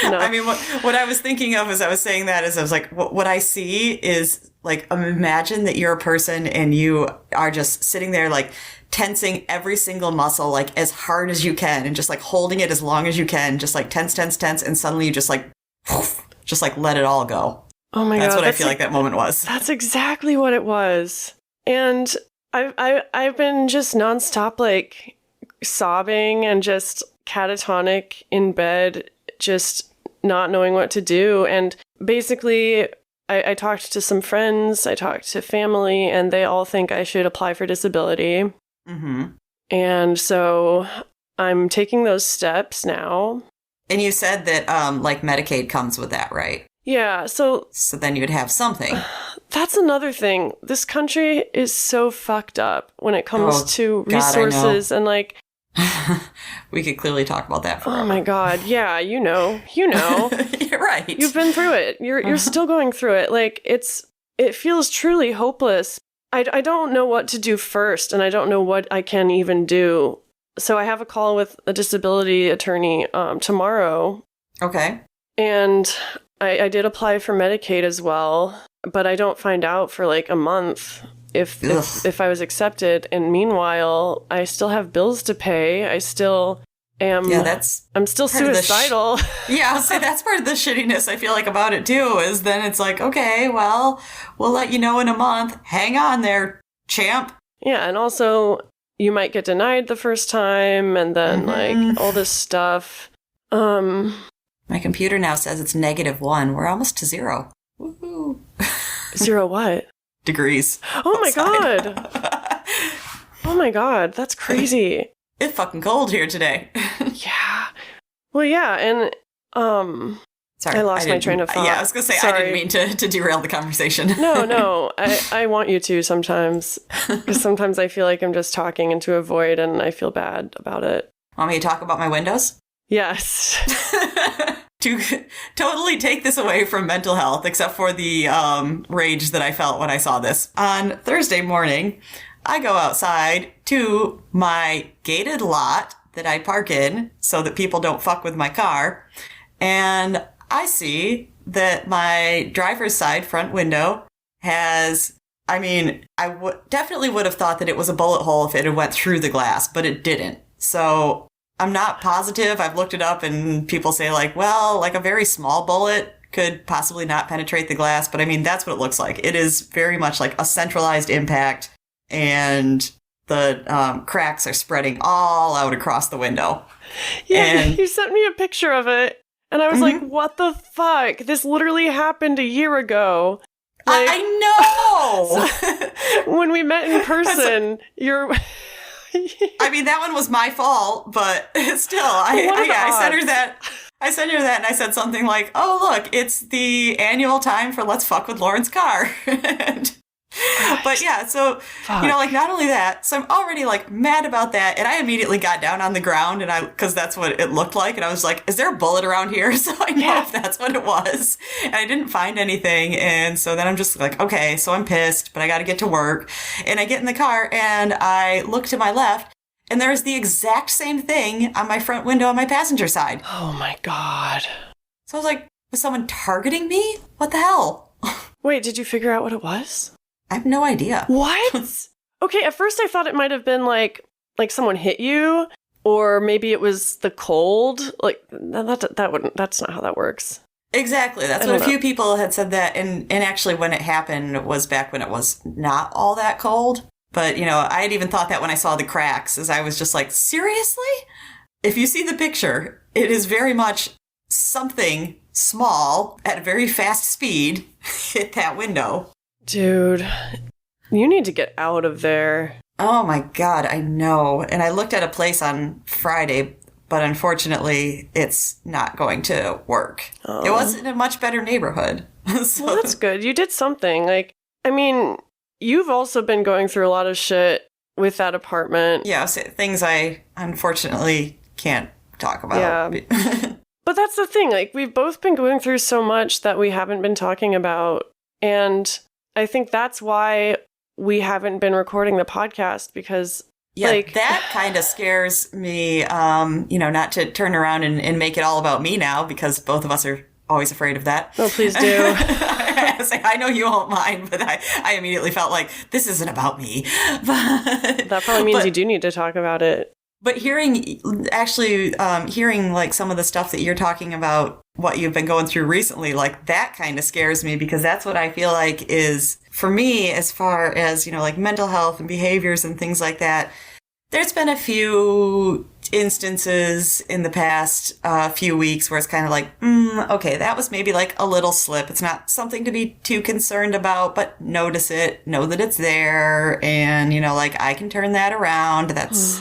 S2: No.
S1: I mean, what I was thinking of as I was saying that is I was like, what I see is like, imagine that you're a person and you are just sitting there like tensing every single muscle like as hard as you can and just like holding it as long as you can, just like tense. And suddenly you just like let it all go.
S2: Oh my God.
S1: That's what I feel like that moment was.
S2: That's exactly what it was. And I've been just nonstop like sobbing and just catatonic in bed, just not knowing what to do. And basically, I talked to some friends, I talked to family, and they all think I should apply for disability.
S1: Mm-hmm.
S2: And so I'm taking those steps now.
S1: And you said that like Medicaid comes with that, right?
S2: Yeah, so
S1: then you'd have something.
S2: That's another thing. This country is so fucked up when it comes to resources and like...
S1: We could clearly talk about that forever.
S2: Oh my God. Yeah, you know. You're
S1: right.
S2: You've been through it. You're still going through it. Like, it feels truly hopeless. I don't know what to do first, and I don't know what I can even do. So I have a call with a disability attorney tomorrow.
S1: Okay.
S2: And I did apply for Medicaid as well, but I don't find out for like a month if I was accepted. And meanwhile, I still have bills to pay. I still am. Yeah, I'm still suicidal.
S1: I'll say that's part of the shittiness I feel like about it too, is then it's like, okay, well, we'll let you know in a month. Hang on there, champ.
S2: Yeah, and also you might get denied the first time, and then like all this stuff.
S1: My computer now says it's -1. We're almost to 0. Woohoo.
S2: 0 what?
S1: Degrees.
S2: Oh my God. Oh my God. That's crazy.
S1: It's fucking cold here today.
S2: Yeah. Well, yeah. And, sorry, I lost my train of thought.
S1: Yeah, I was going to say, sorry. I didn't mean to derail the conversation.
S2: No. I want you to sometimes. Because sometimes I feel like I'm just talking into a void and I feel bad about it.
S1: Want me to talk about my windows?
S2: Yes.
S1: To totally take this away from mental health, except for the rage that I felt when I saw this. On Thursday morning, I go outside to my gated lot that I park in so that people don't fuck with my car. And I see that my driver's side front window has, I mean, definitely would have thought that it was a bullet hole if it had went through the glass, but it didn't. So I'm not positive. I've looked it up and people say like, well, like a very small bullet could possibly not penetrate the glass. But I mean, that's what it looks like. It is very much like a centralized impact and the cracks are spreading all out across the window.
S2: Yeah, and you sent me a picture of it and I was like, what the fuck? This literally happened a year ago. Like,
S1: I
S2: know! When we met in person, you're...
S1: I mean, that one was my fault, but still, I sent her that. I sent her that, and I said something like, "Oh, look, it's the annual time for Let's Fuck with Lauren's Car." And But yeah, so, like not only that, so I'm already like mad about that. And I immediately got down on the ground because that's what it looked like. And I was like, is there a bullet around here? So I know if that's what it was. And I didn't find anything. And so then I'm just like, okay, so I'm pissed, but I got to get to work. And I get in the car and I look to my left and there's the exact same thing on my front window on my passenger side.
S2: Oh my God.
S1: So I was like, was someone targeting me? What the hell?
S2: Wait, did you figure out what it was?
S1: I have no idea.
S2: What? Okay, at first I thought it might have been like someone hit you, or maybe it was the cold. Like that's not how that works.
S1: Exactly. That's what a few people had said that. And actually when it happened was back when it was not all that cold. But, I had even thought that when I saw the cracks, as I was just like, seriously? If you see the picture, it is very much something small at a very fast speed hit that window.
S2: Dude, you need to get out of there.
S1: Oh my God, I know. And I looked at a place on Friday, but unfortunately, it's not going to work. Oh. It was in a much better neighborhood. So.
S2: Well, that's good. You did something. You've also been going through a lot of shit with that apartment.
S1: Yeah, so things I unfortunately can't talk about.
S2: Yeah. But that's the thing. We've both been going through so much that we haven't been talking about. And I think that's why we haven't been recording the podcast because...
S1: Yeah, that kind of scares me, not to turn around and make it all about me now because both of us are always afraid of that.
S2: Oh, please do.
S1: I know you won't mind, but I immediately felt like this isn't about me.
S2: That probably means you do need to talk about it.
S1: But hearing like some of the stuff that you're talking about, what you've been going through recently, like that kind of scares me because that's what I feel like is for me as far as, like mental health and behaviors and things like that. There's been a few instances in the past few weeks where it's kind of like, okay, that was maybe like a little slip. It's not something to be too concerned about, but notice it, know that it's there. And, I can turn that around. That's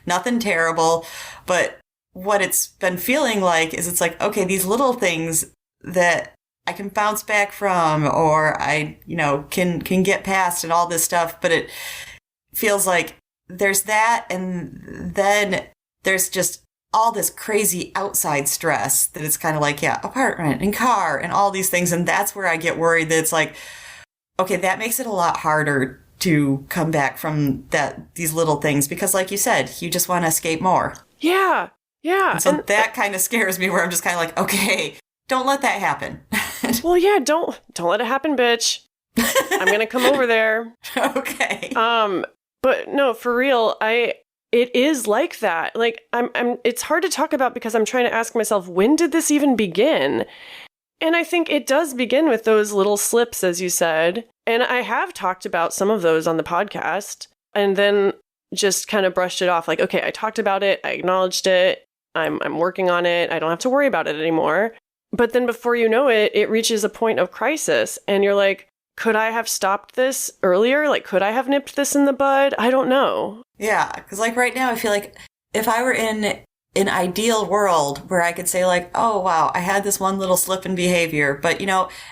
S1: nothing terrible. But what it's been feeling like is it's like, okay, these little things that I can bounce back from or I, can get past and all this stuff. But it feels like there's that, and then there's just all this crazy outside stress that it's kind of like, apartment and car and all these things. And that's where I get worried that it's like, okay, that makes it a lot harder to come back from these little things because like you said, you just want to escape more.
S2: Yeah. Yeah.
S1: And so that kind of scares me where I'm just kind of like, okay, don't let that happen.
S2: Well, yeah, don't let it happen, bitch. I'm going to come over there.
S1: Okay.
S2: But no, for real, it is like that. It's hard to talk about because I'm trying to ask myself, when did this even begin? And I think it does begin with those little slips, as you said. And I have talked about some of those on the podcast and then just kind of brushed it off. Like, okay, I talked about it. I acknowledged it. I'm working on it. I don't have to worry about it anymore. But then before you know it, it reaches a point of crisis. And you're like, could I have stopped this earlier? Could I have nipped this in the bud? I don't know. Yeah,
S1: because right now I feel like if I were in an ideal world where I could say oh, wow, I had this one little slip in behavior, but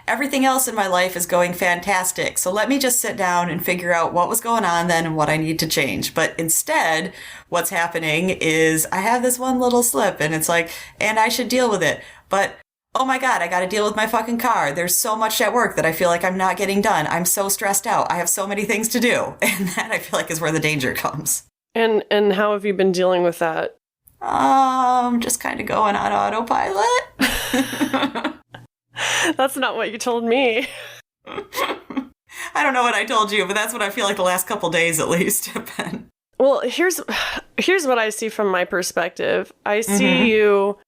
S1: everything else in my life is going fantastic. So let me just sit down and figure out what was going on then and what I need to change. But instead, what's happening is I have this one little slip and it's and I should deal with it. But oh my God, I got to deal with my fucking car. There's so much at work that I feel like I'm not getting done. I'm so stressed out. I have so many things to do. And that I feel like is where the danger comes.
S2: And how have you been dealing with that?
S1: Just kind of going on autopilot.
S2: That's not what you told me.
S1: I don't know what I told you, but that's what I feel like the last couple days at least have been.
S2: Well, here's what I see from my perspective. I see you,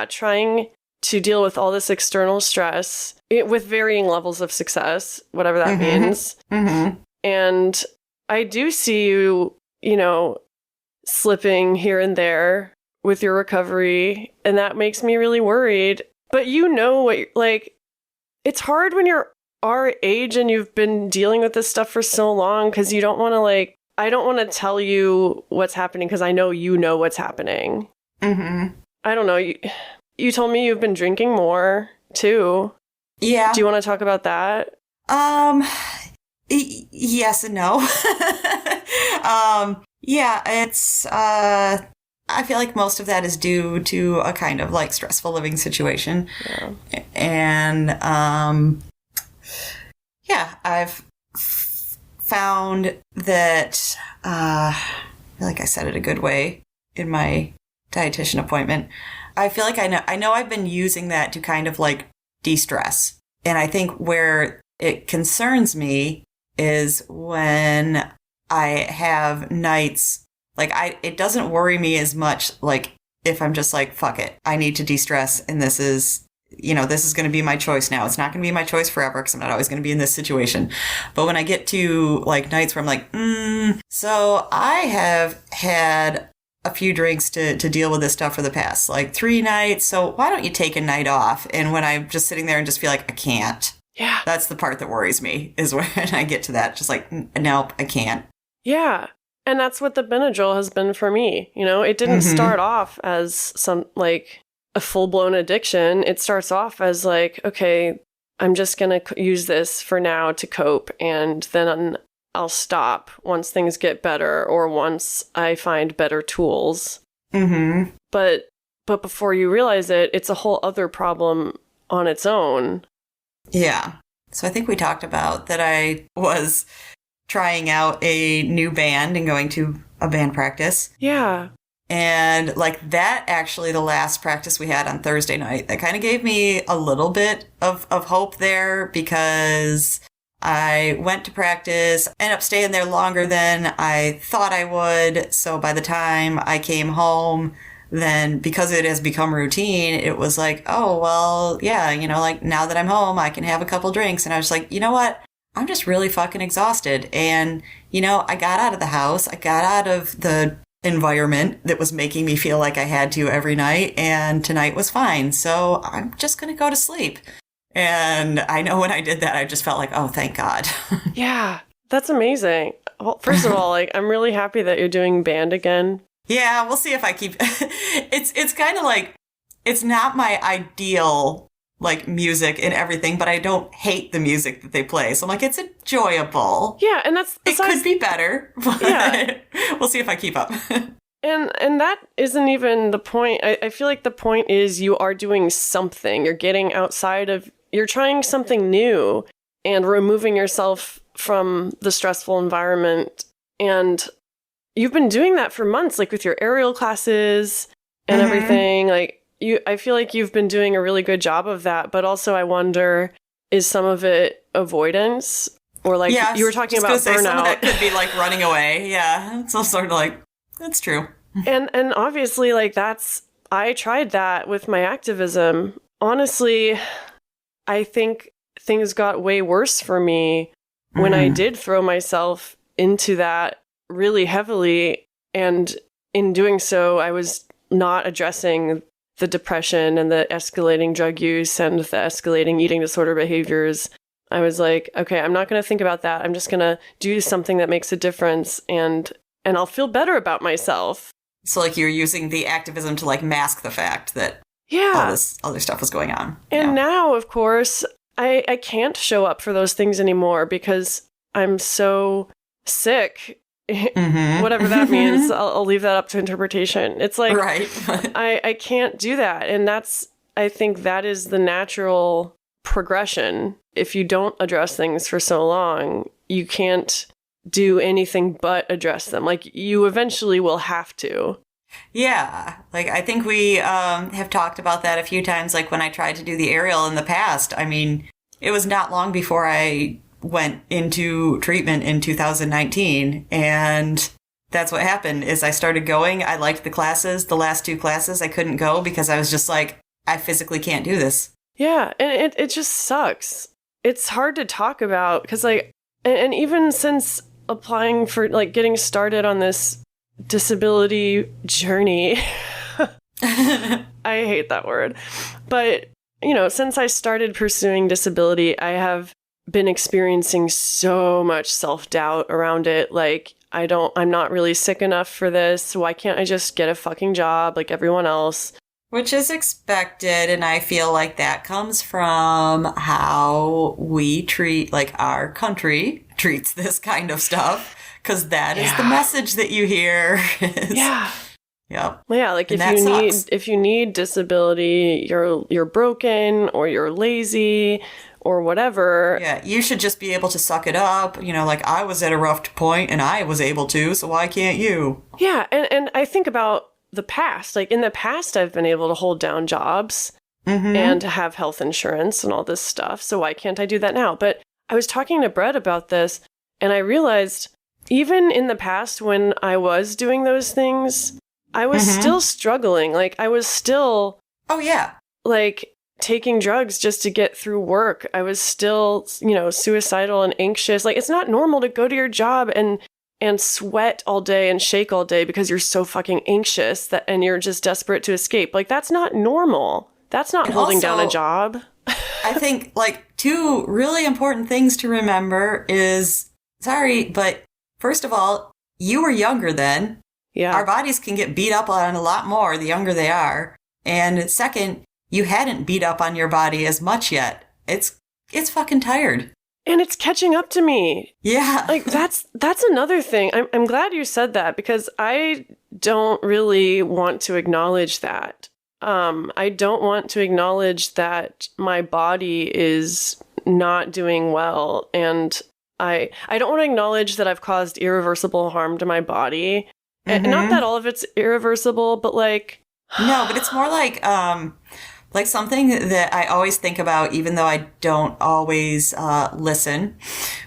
S2: trying to deal with all this external stress with varying levels of success, whatever that means. Mm-hmm. And I do see you, slipping here and there with your recovery. And that makes me really worried. But it's hard when you're our age and you've been dealing with this stuff for so long because you don't want to I don't want to tell you what's happening because I know you know what's happening. Mm-hmm. I don't know. You told me you've been drinking more, too.
S1: Yeah.
S2: Do you want to talk about that?
S1: Yes and no. Yeah, it's, I feel like most of that is due to a kind of like stressful living situation.
S2: Yeah.
S1: And, yeah, I've found that, I feel like I said it a good way in my dietitian appointment. I feel like I know I've been using that to kind of like de-stress. And I think where it concerns me is when I have nights, like it doesn't worry me as much, like if I'm just like, fuck it, I need to de-stress and this is going to be my choice now. It's not going to be my choice forever because I'm not always going to be in this situation. But when I get to like nights where I'm like, so I have had a few drinks to deal with this stuff for the past like 3 nights. So why don't you take a night off? And when I'm just sitting there and just feel like I can't.
S2: Yeah.
S1: That's the part that worries me is when I get to that. Just like, nope, I can't.
S2: Yeah. And that's what the Benadryl has been for me. It didn't start off as some like a full-blown addiction. It starts off as like, okay, I'm just going to use this for now to cope. And then I'll stop once things get better or once I find better tools. Mm-hmm. But before you realize it, it's a whole other problem on its own.
S1: Yeah. So I think we talked about that I was trying out a new band and going to a band practice.
S2: Yeah.
S1: And like that, actually, the last practice we had on Thursday night, that kind of gave me a little bit of hope there because I went to practice, ended up staying there longer than I thought I would. So by the time I came home, then because it has become routine, it was like, oh, well, yeah, like now that I'm home, I can have a couple drinks. And I was like, you know what? I'm just really fucking exhausted. And, I got out of the house. I got out of the environment that was making me feel like I had to every night. And tonight was fine. So I'm just going to go to sleep. And I know when I did that, I just felt like, oh, thank God.
S2: Yeah, that's amazing. Well, first of all, like, I'm really happy that you're doing band again.
S1: Yeah, we'll see if I keep... It's kind of like, it's not my ideal, like, music and everything, but I don't hate the music that they play. So I'm like, it's enjoyable.
S2: Yeah, and that's...
S1: It could be better, but yeah. We'll see if I keep up.
S2: And that isn't even the point. I feel like the point is you are doing something. You're getting outside of... You're trying something new and removing yourself from the stressful environment. And you've been doing that for months, like with your aerial classes and everything. Like I feel like you've been doing a really good job of that. But also I wonder, is some of it avoidance? Or like you were talking about burnout.
S1: Some of that could be like running away. Yeah. It's all sort of like, that's true.
S2: And obviously like I tried that with my activism. Honestly, I think things got way worse for me when I did throw myself into that really heavily. And in doing so, I was not addressing the depression and the escalating drug use and the escalating eating disorder behaviors. I was like, okay, I'm not going to think about that. I'm just going to do something that makes a difference and I'll feel better about myself.
S1: So like you're using the activism to like mask the fact that all this other stuff was going on.
S2: And now, of course, I can't show up for those things anymore because I'm so sick. Whatever that means, I'll leave that up to interpretation. It's like,
S1: right.
S2: I can't do that. And I think that is the natural progression. If you don't address things for so long, you can't do anything but address them. Like you eventually will have to.
S1: Yeah. Like I think we have talked about that a few times. Like when I tried to do the aerial in the past, I mean, it was not long before I went into treatment in 2019. And that's what happened is I started going. I liked the classes. The last 2 classes I couldn't go because I was just like, I physically can't do this.
S2: Yeah. And it just sucks. It's hard to talk about because like, and even since applying for like getting started on this disability journey, I hate that word, but since I started pursuing disability, I have been experiencing so much self-doubt around it. Like, I'm not really sick enough for this. Why can't I just get a fucking job like everyone else?
S1: Which is expected, and I feel like that comes from how we treat, like our country treats this kind of stuff, because that is the message that you hear.
S2: Yeah.
S1: Yep.
S2: Yeah, like if you need disability, you're broken or you're lazy or whatever.
S1: Yeah, you should just be able to suck it up. You know, like I was at a rough point and I was able to, so why can't you?
S2: Yeah, and I think about the past. Like in the past, I've been able to hold down jobs and to have health insurance and all this stuff. So why can't I do that now? But I was talking to Brett about this and I realized even in the past when I was doing those things, I was still struggling. Like I was still like taking drugs just to get through work. I was still, suicidal and anxious. Like it's not normal to go to your job and sweat all day and shake all day because you're so fucking anxious and you're just desperate to escape. Like that's not normal. That's not holding down a job.
S1: I think like two really important things to remember is, sorry, but first of all, you were younger then.
S2: Yeah.
S1: Our bodies can get beat up on a lot more the younger they are. And second, you hadn't beat up on your body as much yet. It's fucking tired.
S2: And it's catching up to me.
S1: Yeah.
S2: Like that's another thing. I'm glad you said that because I don't really want to acknowledge that. I don't want to acknowledge that my body is not doing well. And I don't want to acknowledge that I've caused irreversible harm to my body. And not that all of it's irreversible, but like...
S1: No, but it's more like something that I always think about, even though I don't always listen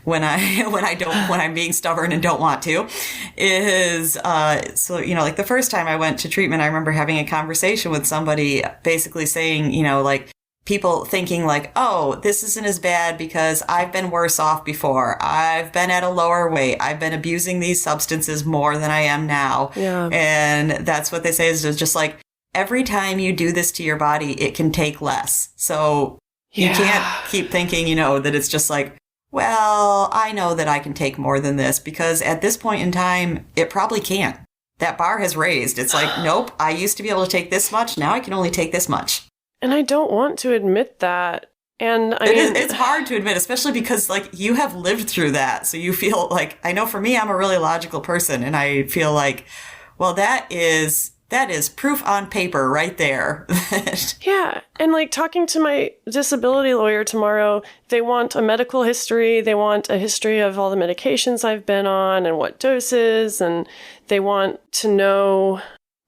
S1: when I'm being stubborn and don't want to, is like the first time I went to treatment, I remember having a conversation with somebody basically saying, like people thinking like, oh, this isn't as bad because I've been worse off before. I've been at a lower weight. I've been abusing these substances more than I am now.
S2: Yeah.
S1: And that's what they say is just like, every time you do this to your body, it can take less. So you can't keep thinking, that it's just like, well, I know that I can take more than this, because at this point in time, it probably can't. That bar has raised. It's like, nope, I used to be able to take this much. Now I can only take this much.
S2: And I don't want to admit that. And
S1: it's hard to admit, especially because like you have lived through that. So you feel like, I know for me, I'm a really logical person, and I feel like, well, that is proof on paper right there.
S2: Yeah. And like talking to my disability lawyer tomorrow, they want a medical history. They want a history of all the medications I've been on and what doses. And they want to know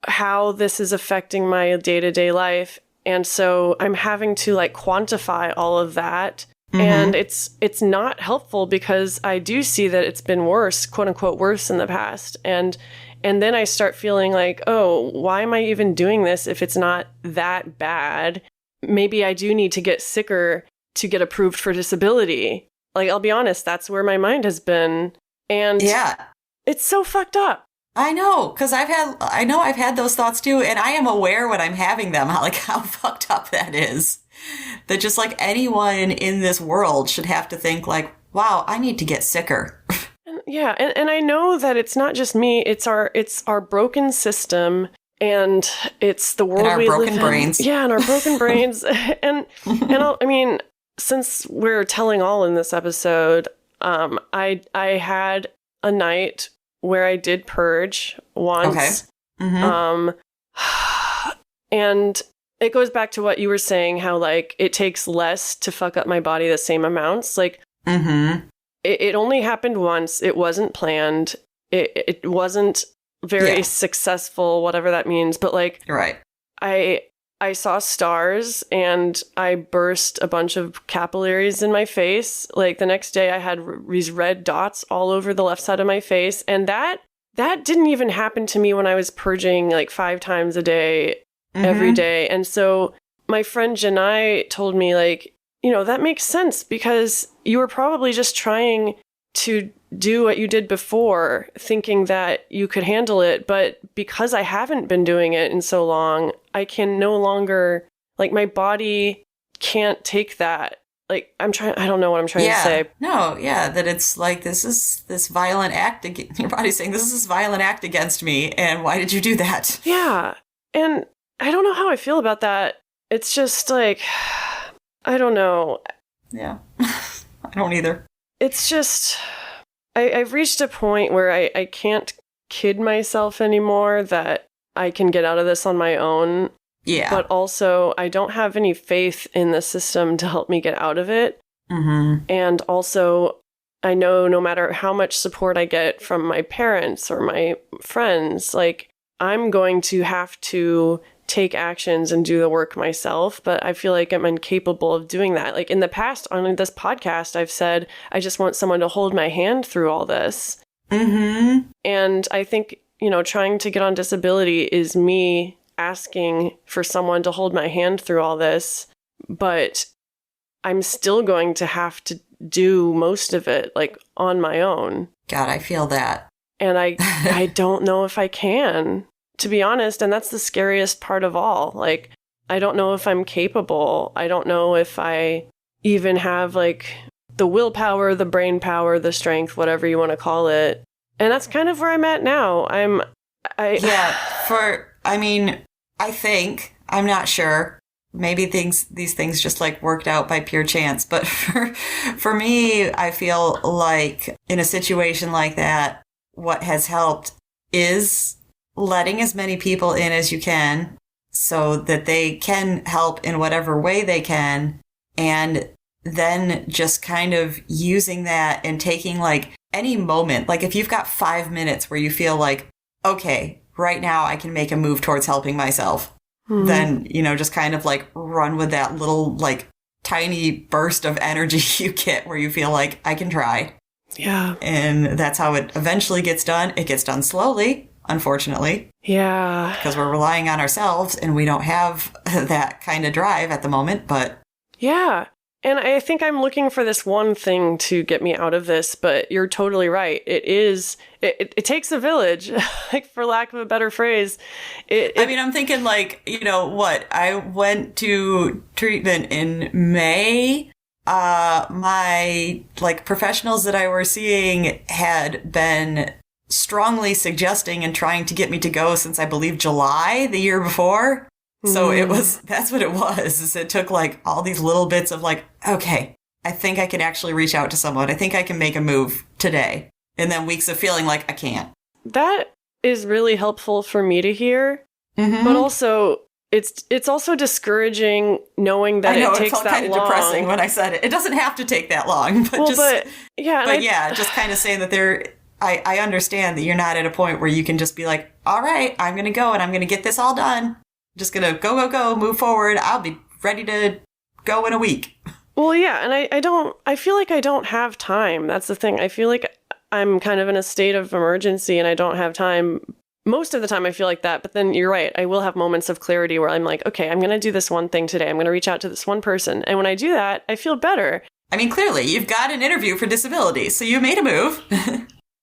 S2: how this is affecting my day-to-day life. And so I'm having to like quantify all of that. And it's not helpful because I do see that it's been worse, quote unquote, worse in the past. And then I start feeling like, oh, why am I even doing this if it's not that bad? Maybe I do need to get sicker to get approved for disability. Like, I'll be honest, that's where my mind has been. And it's so fucked up.
S1: I know, because I've had those thoughts too, and I am aware when I'm having them, how fucked up that is. That just like anyone in this world should have to think like, wow, I need to get sicker.
S2: Yeah, and I know that it's not just me, it's our broken system, and it's the world
S1: and
S2: we
S1: our
S2: live
S1: broken
S2: in.
S1: brains.
S2: Yeah, and our broken brains. And since we're telling all in this episode, I had a night where I did purge once. Okay. And it goes back to what you were saying, how like it takes less to fuck up my body the same amounts. Like it only happened once. It wasn't planned. It wasn't very successful, whatever that means. But like,
S1: you're right.
S2: I saw stars and I burst a bunch of capillaries in my face. Like the next day I had these red dots all over the left side of my face. And that didn't even happen to me when I was purging like 5 times a day, every day. And so my friend Janai told me like, that makes sense because you were probably just trying to do what you did before, thinking that you could handle it. But because I haven't been doing it in so long, I can no longer, like my body can't take that. Like I don't know what I'm trying to say.
S1: No, that it's like, this is this violent act. Your body's saying, this is this violent act against me. And why did you do that?
S2: Yeah. And I don't know how I feel about that. It's just like, I don't know.
S1: Yeah. I don't either.
S2: It's just, I've reached a point where I can't kid myself anymore that I can get out of this on my own.
S1: Yeah.
S2: But also, I don't have any faith in the system to help me get out of it.
S1: Mm-hmm.
S2: And also, I know no matter how much support I get from my parents or my friends, like, I'm going to have to take actions and do the work myself, but I feel like I'm incapable of doing that. Like, in the past, on this podcast, I've said, I just want someone to hold my hand through all this.
S1: Mm-hmm.
S2: And I think, trying to get on disability is me asking for someone to hold my hand through all this, but I'm still going to have to do most of it, like, on my own.
S1: God, I feel that.
S2: And I don't know if I can, to be honest. And that's the scariest part of all. Like, I don't know if I'm capable. I don't know if I even have, like, the willpower, the brain power, the strength, whatever you want to call it. And that's kind of where I'm at now.
S1: I think, I'm not sure, maybe these things just like worked out by pure chance. But for me, I feel like in a situation like that, what has helped is letting as many people in as you can so that they can help in whatever way they can. And then just kind of using that and taking like any moment, like if you've got 5 minutes where you feel like, okay, right now I can make a move towards helping myself, then, just kind of like run with that little like tiny burst of energy you get where you feel like I can try.
S2: Yeah.
S1: And that's how it eventually gets done. It gets done slowly, unfortunately.
S2: Yeah.
S1: Because we're relying on ourselves and we don't have that kind of drive at the moment, but.
S2: Yeah. And I think I'm looking for this one thing to get me out of this, but you're totally right. It takes a village, like, for lack of a better phrase.
S1: I'm thinking like, I went to treatment in May. My like professionals that I were seeing had been strongly suggesting and trying to get me to go since I believe July the year before. So that's what it was, is it took like all these little bits of like, okay, I think I can actually reach out to someone. I think I can make a move today. And then weeks of feeling like I can't.
S2: That is really helpful for me to hear. Mm-hmm. But also, it's also discouraging knowing that it takes that long. I know, it felt kind of
S1: depressing when I said it. It doesn't have to take that long. Just kind of saying that I understand that you're not at a point where you can just be like, all right, I'm going to go and I'm going to get this all done. Just going to go, move forward. I'll be ready to go in a week.
S2: Well, yeah. And I feel like I don't have time. That's the thing. I feel like I'm kind of in a state of emergency and I don't have time. Most of the time I feel like that. But then you're right. I will have moments of clarity where I'm like, okay, I'm going to do this one thing today. I'm going to reach out to this one person. And when I do that, I feel better.
S1: I mean, clearly you've got an interview for disability. So you made a move.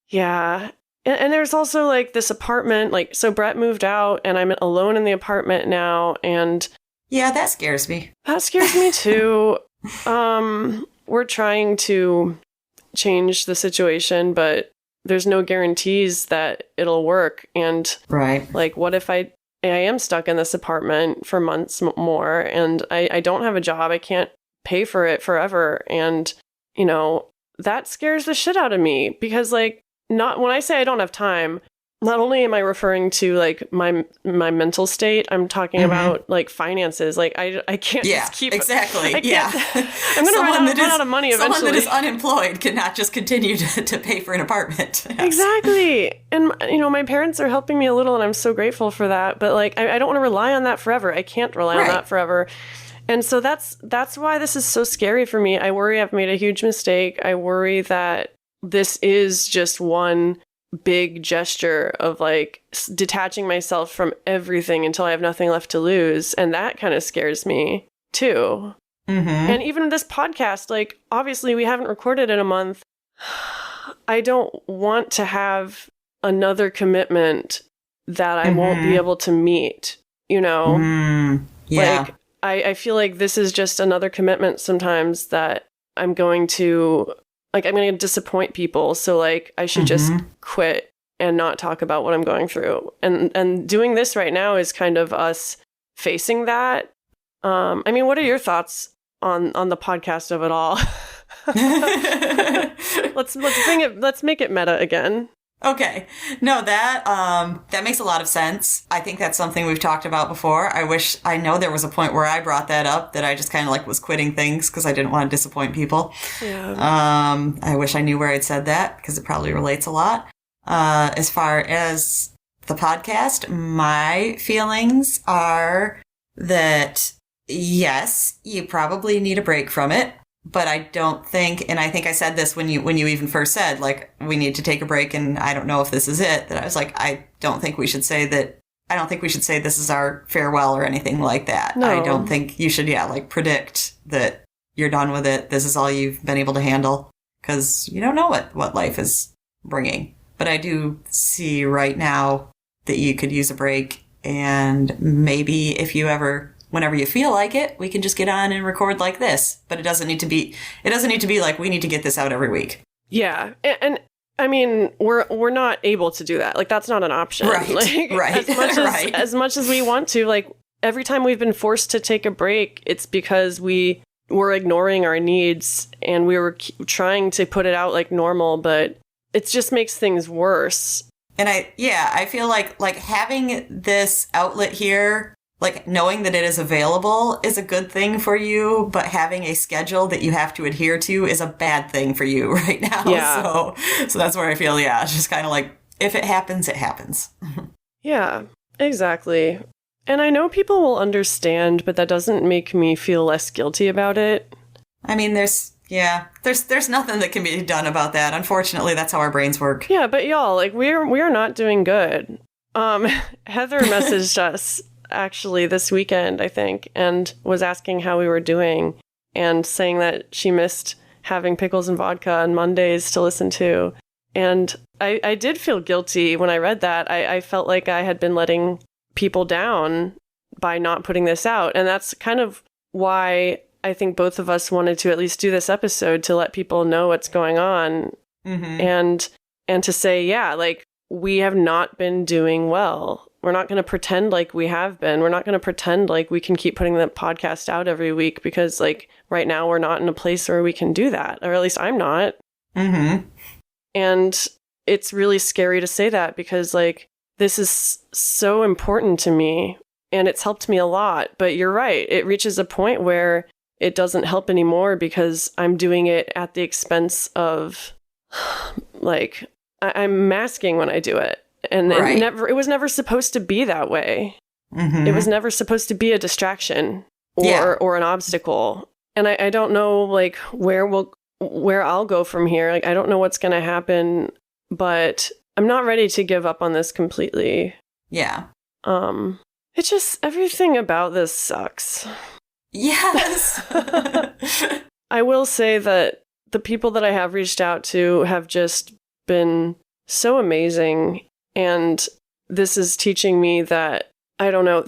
S2: Yeah. And there's also like this apartment, like, so Brett moved out and I'm alone in the apartment now. And
S1: yeah, that scares me.
S2: That scares me too. We're trying to change the situation, but there's no guarantees that it'll work. And
S1: right.
S2: Like, what if I am stuck in this apartment for months more and I don't have a job? I can't pay for it forever. And, that scares the shit out of me because, like, not when I say I don't have time, not only am I referring to like my mental state, I'm talking about like finances. Like I can't just keep
S1: exactly.
S2: I'm going to run out of money eventually.
S1: Someone that is unemployed cannot just continue to pay for an apartment. Yes.
S2: Exactly. And my parents are helping me a little, and I'm so grateful for that. But like I don't want to rely on that forever. I can't rely on that forever. And so that's why this is so scary for me. I worry I've made a huge mistake. I worry that this is just one big gesture of like detaching myself from everything until I have nothing left to lose. And that kind of scares me too. Mm-hmm. And even this podcast, like, obviously we haven't recorded in a month. I don't want to have another commitment that I won't be able to meet, Yeah. Like, I feel like this is just another commitment sometimes that I'm going to disappoint people. So like I should just quit and not talk about what I'm going through. And doing this right now is kind of us facing that. What are your thoughts on the podcast of it all? Let's make it meta again.
S1: Okay. No, that makes a lot of sense. I think that's something we've talked about before. I know there was a point where I brought that up, that I just kind of like was quitting things because I didn't want to disappoint people.
S2: Yeah.
S1: I wish I knew where I'd said that because it probably relates a lot. As far as the podcast, my feelings are that yes, you probably need a break from it. But I don't think, and I think I said this when you even first said, like, we need to take a break, and I don't know if this is it, that I was like, I don't think we should say this is our farewell or anything like that.
S2: No.
S1: I don't think you should, predict that you're done with it. This is all you've been able to handle, because you don't know what life is bringing. But I do see right now that you could use a break, and maybe whenever you feel like it, we can just get on and record like this. But it doesn't need to be like we need to get this out every week.
S2: Yeah. And I mean, we're not able to do that. Like, that's not an option.
S1: Right.
S2: Like,
S1: Right.
S2: As much as we want to, like, every time we've been forced to take a break, it's because we were ignoring our needs and we were trying to put it out like normal, but it just makes things worse.
S1: And I feel like having this outlet here, like knowing that it is available is a good thing for you, but having a schedule that you have to adhere to is a bad thing for you right now.
S2: Yeah.
S1: So that's where I feel, it's just kind of like, if it happens, it happens. Yeah,
S2: exactly. And I know people will understand, but that doesn't make me feel less guilty about it.
S1: I mean, there's nothing that can be done about that. Unfortunately, that's how our brains work.
S2: Yeah, but y'all, like, we're not doing good. Heather messaged us actually this weekend, I think, and was asking how we were doing and saying that she missed having pickles and vodka on Mondays to listen to. And I did feel guilty when I read that. I felt like I had been letting people down by not putting this out. And that's kind of why I think both of us wanted to at least do this episode, to let people know what's going on. Mm-hmm. And to say, like, we have not been doing well. We're not going to pretend like we have been. We're not going to pretend like we can keep putting the podcast out every week, because, like, right now we're not in a place where we can do that, or at least I'm not.
S1: Mm-hmm.
S2: And it's really scary to say that, because, like, this is so important to me and it's helped me a lot. But you're right. It reaches a point where it doesn't help anymore because I'm doing it at the expense of, like, I'm masking when I do it. And
S1: right.
S2: It was never supposed to be that way. Mm-hmm. It was never supposed to be a distraction or an obstacle. And I don't know, like, where I'll go from here. Like, I don't know what's going to happen, but I'm not ready to give up on this completely.
S1: Yeah.
S2: It's just, everything about this sucks.
S1: Yes.
S2: I will say that the people that I have reached out to have just been so amazing. And this is teaching me that, I don't know,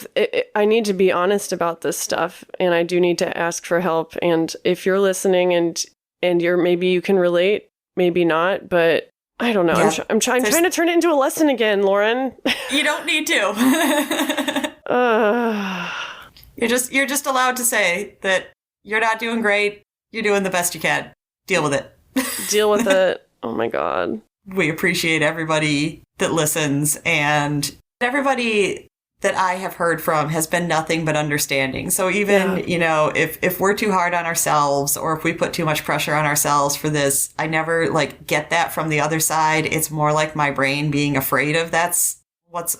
S2: I need to be honest about this stuff, and I do need to ask for help. And if you're listening and maybe you can relate, maybe not, but I don't know. Yeah. I'm trying to turn it into a lesson again, Lauren.
S1: You don't need to. You're just allowed to say that you're not doing great. You're doing the best you can. Deal with it.
S2: Deal with it. Oh my God.
S1: We appreciate everybody that listens, and everybody that I have heard from has been nothing but understanding. So even, if we're too hard on ourselves, or if we put too much pressure on ourselves for this, I never get that from the other side. It's more like my brain being afraid of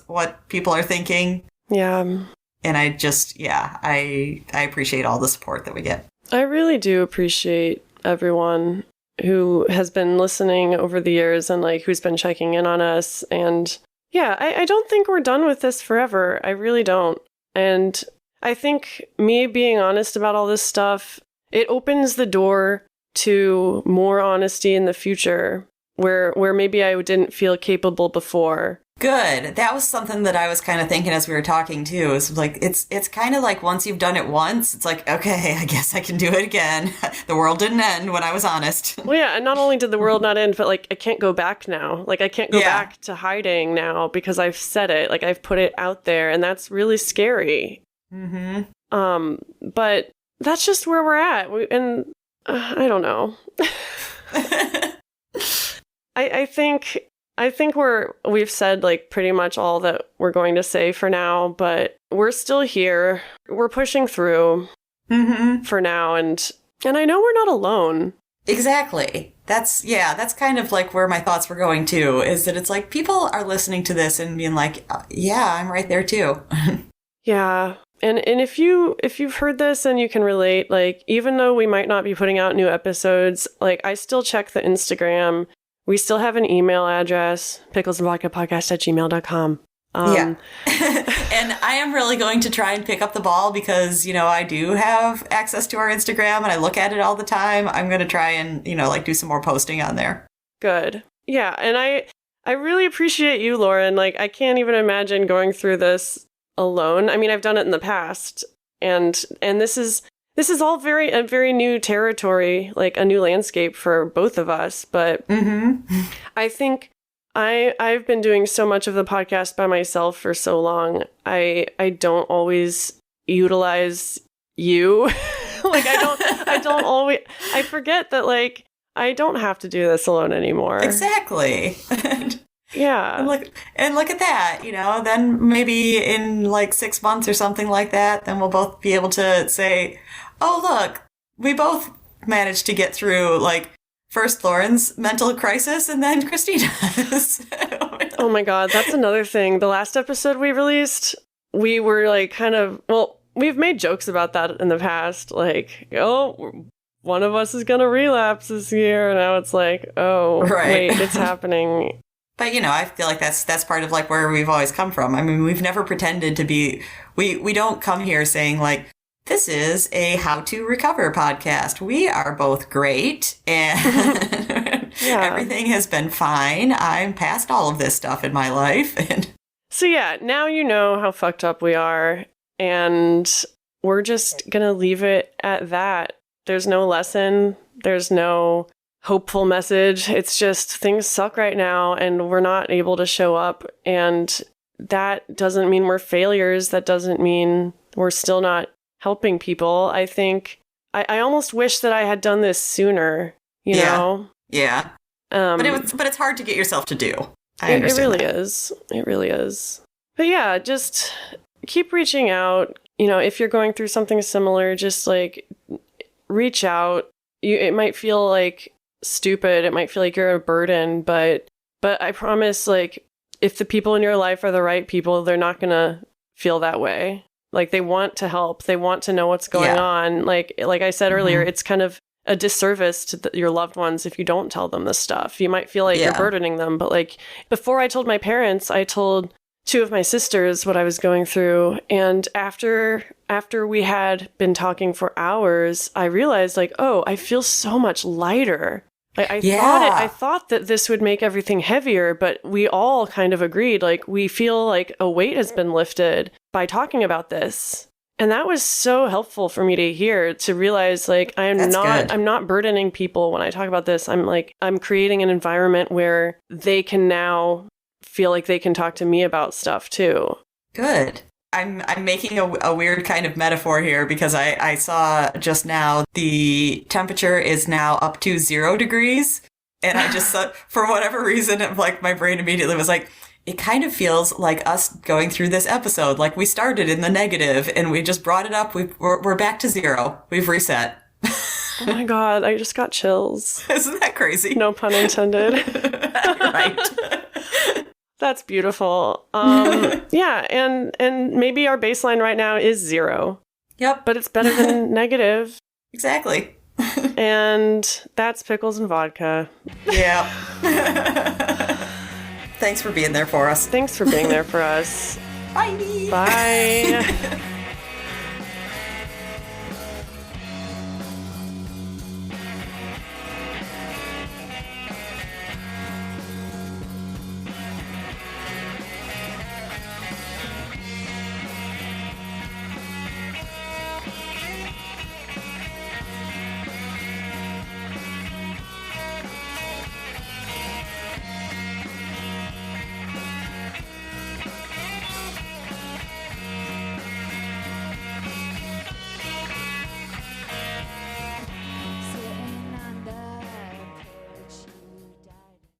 S1: what people are thinking.
S2: Yeah.
S1: And I just, I appreciate all the support that we get.
S2: I really do appreciate everyone who has been listening over the years and who's been checking in on us. And I don't think we're done with this forever. I really don't. And I think me being honest about all this stuff, it opens the door to more honesty in the future where maybe I didn't feel capable before.
S1: Good. That was something that I was kind of thinking as we were talking too. It's kind of like once you've done it once, it's like, okay, I guess I can do it again. The world didn't end when I was honest.
S2: Well, yeah, and not only did the world not end, but I can't go back now. I can't go back to hiding now because I've said it. I've put it out there, and that's really scary.
S1: Mm-hmm.
S2: But that's just where we're at. And I don't know. I think we've said like pretty much all that we're going to say for now, but we're still here. We're pushing through for now, and I know we're not alone.
S1: Exactly. That's kind of like where my thoughts were going too, is that it's like people are listening to this and being like, yeah, I'm right there too.
S2: Yeah. And if you've heard this and you can relate, like, even though we might not be putting out new episodes, like, I still check the Instagram. We still have an email address, picklesandvodkapodcast@gmail.com.
S1: Yeah. And I am really going to try and pick up the ball because, I do have access to our Instagram and I look at it all the time. I'm going to try and, do some more posting on there. Good.
S2: Yeah. And I really appreciate you, Lauren. Like, I can't even imagine going through this alone. I mean, I've done it in the past, and this is all a very new territory, like a new landscape for both of us. But I think I've been doing so much of the podcast by myself for so long. I don't always utilize you. Like, I don't always, I forget that, like, I don't have to do this alone anymore.
S1: Exactly.
S2: Yeah.
S1: And look at that, then maybe in like 6 months or something like that, then we'll both be able to say, oh, look, we both managed to get through, like, first Lauren's mental crisis and then Christina's.
S2: Oh my God, that's another thing. The last episode we released, we were like we've made jokes about that in the past. Like, oh, one of us is going to relapse this year. And now it's like, oh, right. Wait, it's happening.
S1: But, I feel like that's part of like where we've always come from. I mean, we've never pretended to be, we don't come here saying like, this is a how to recover podcast. We are both great and everything has been fine. I'm past all of this stuff in my life. And
S2: so yeah, now you know how fucked up we are, and we're just going to leave it at that. There's no lesson. There's no hopeful message. It's just things suck right now and we're not able to show up. And that doesn't mean we're failures. That doesn't mean we're still not helping people. I think I almost wish that I had done this sooner, you know?
S1: Yeah. But it's hard to get yourself to do. I understand.
S2: It really is. But yeah, just keep reaching out. If you're going through something similar, just like reach out. It might feel like stupid. It might feel like you're a burden, but I promise, like, if the people in your life are the right people, they're not going to feel that way. Like, they want to help. They want to know what's going on. Like I said earlier, it's kind of a disservice to your loved ones if you don't tell them this stuff. You might feel like you're burdening them. But like, before I told my parents, I told 2 of my sisters what I was going through. And after we had been talking for hours, I realized, like, oh, I feel so much lighter. I thought that this would make everything heavier, but we all kind of agreed, like, we feel like a weight has been lifted by talking about this. And that was so helpful for me to hear, to realize, like, I'm not burdening people when I talk about this. I'm creating an environment where they can now feel like they can talk to me about stuff too.
S1: Good. I'm making a weird kind of metaphor here because I saw just now the temperature is now up to 0 degrees. And I just thought, for whatever reason, like, my brain immediately was like, it kind of feels like us going through this episode. Like, we started in the negative and we just brought it up. We're back to 0. We've reset.
S2: Oh my God, I just got chills.
S1: Isn't that crazy?
S2: No pun intended.
S1: Right.
S2: That's beautiful. Yeah, and maybe our baseline right now is 0.
S1: Yep.
S2: But it's better than negative.
S1: Exactly.
S2: And that's Pickles and Vodka.
S1: Yeah. Thanks for being there for us.
S2: Thanks for being there for us.
S1: Bye.
S2: Bye.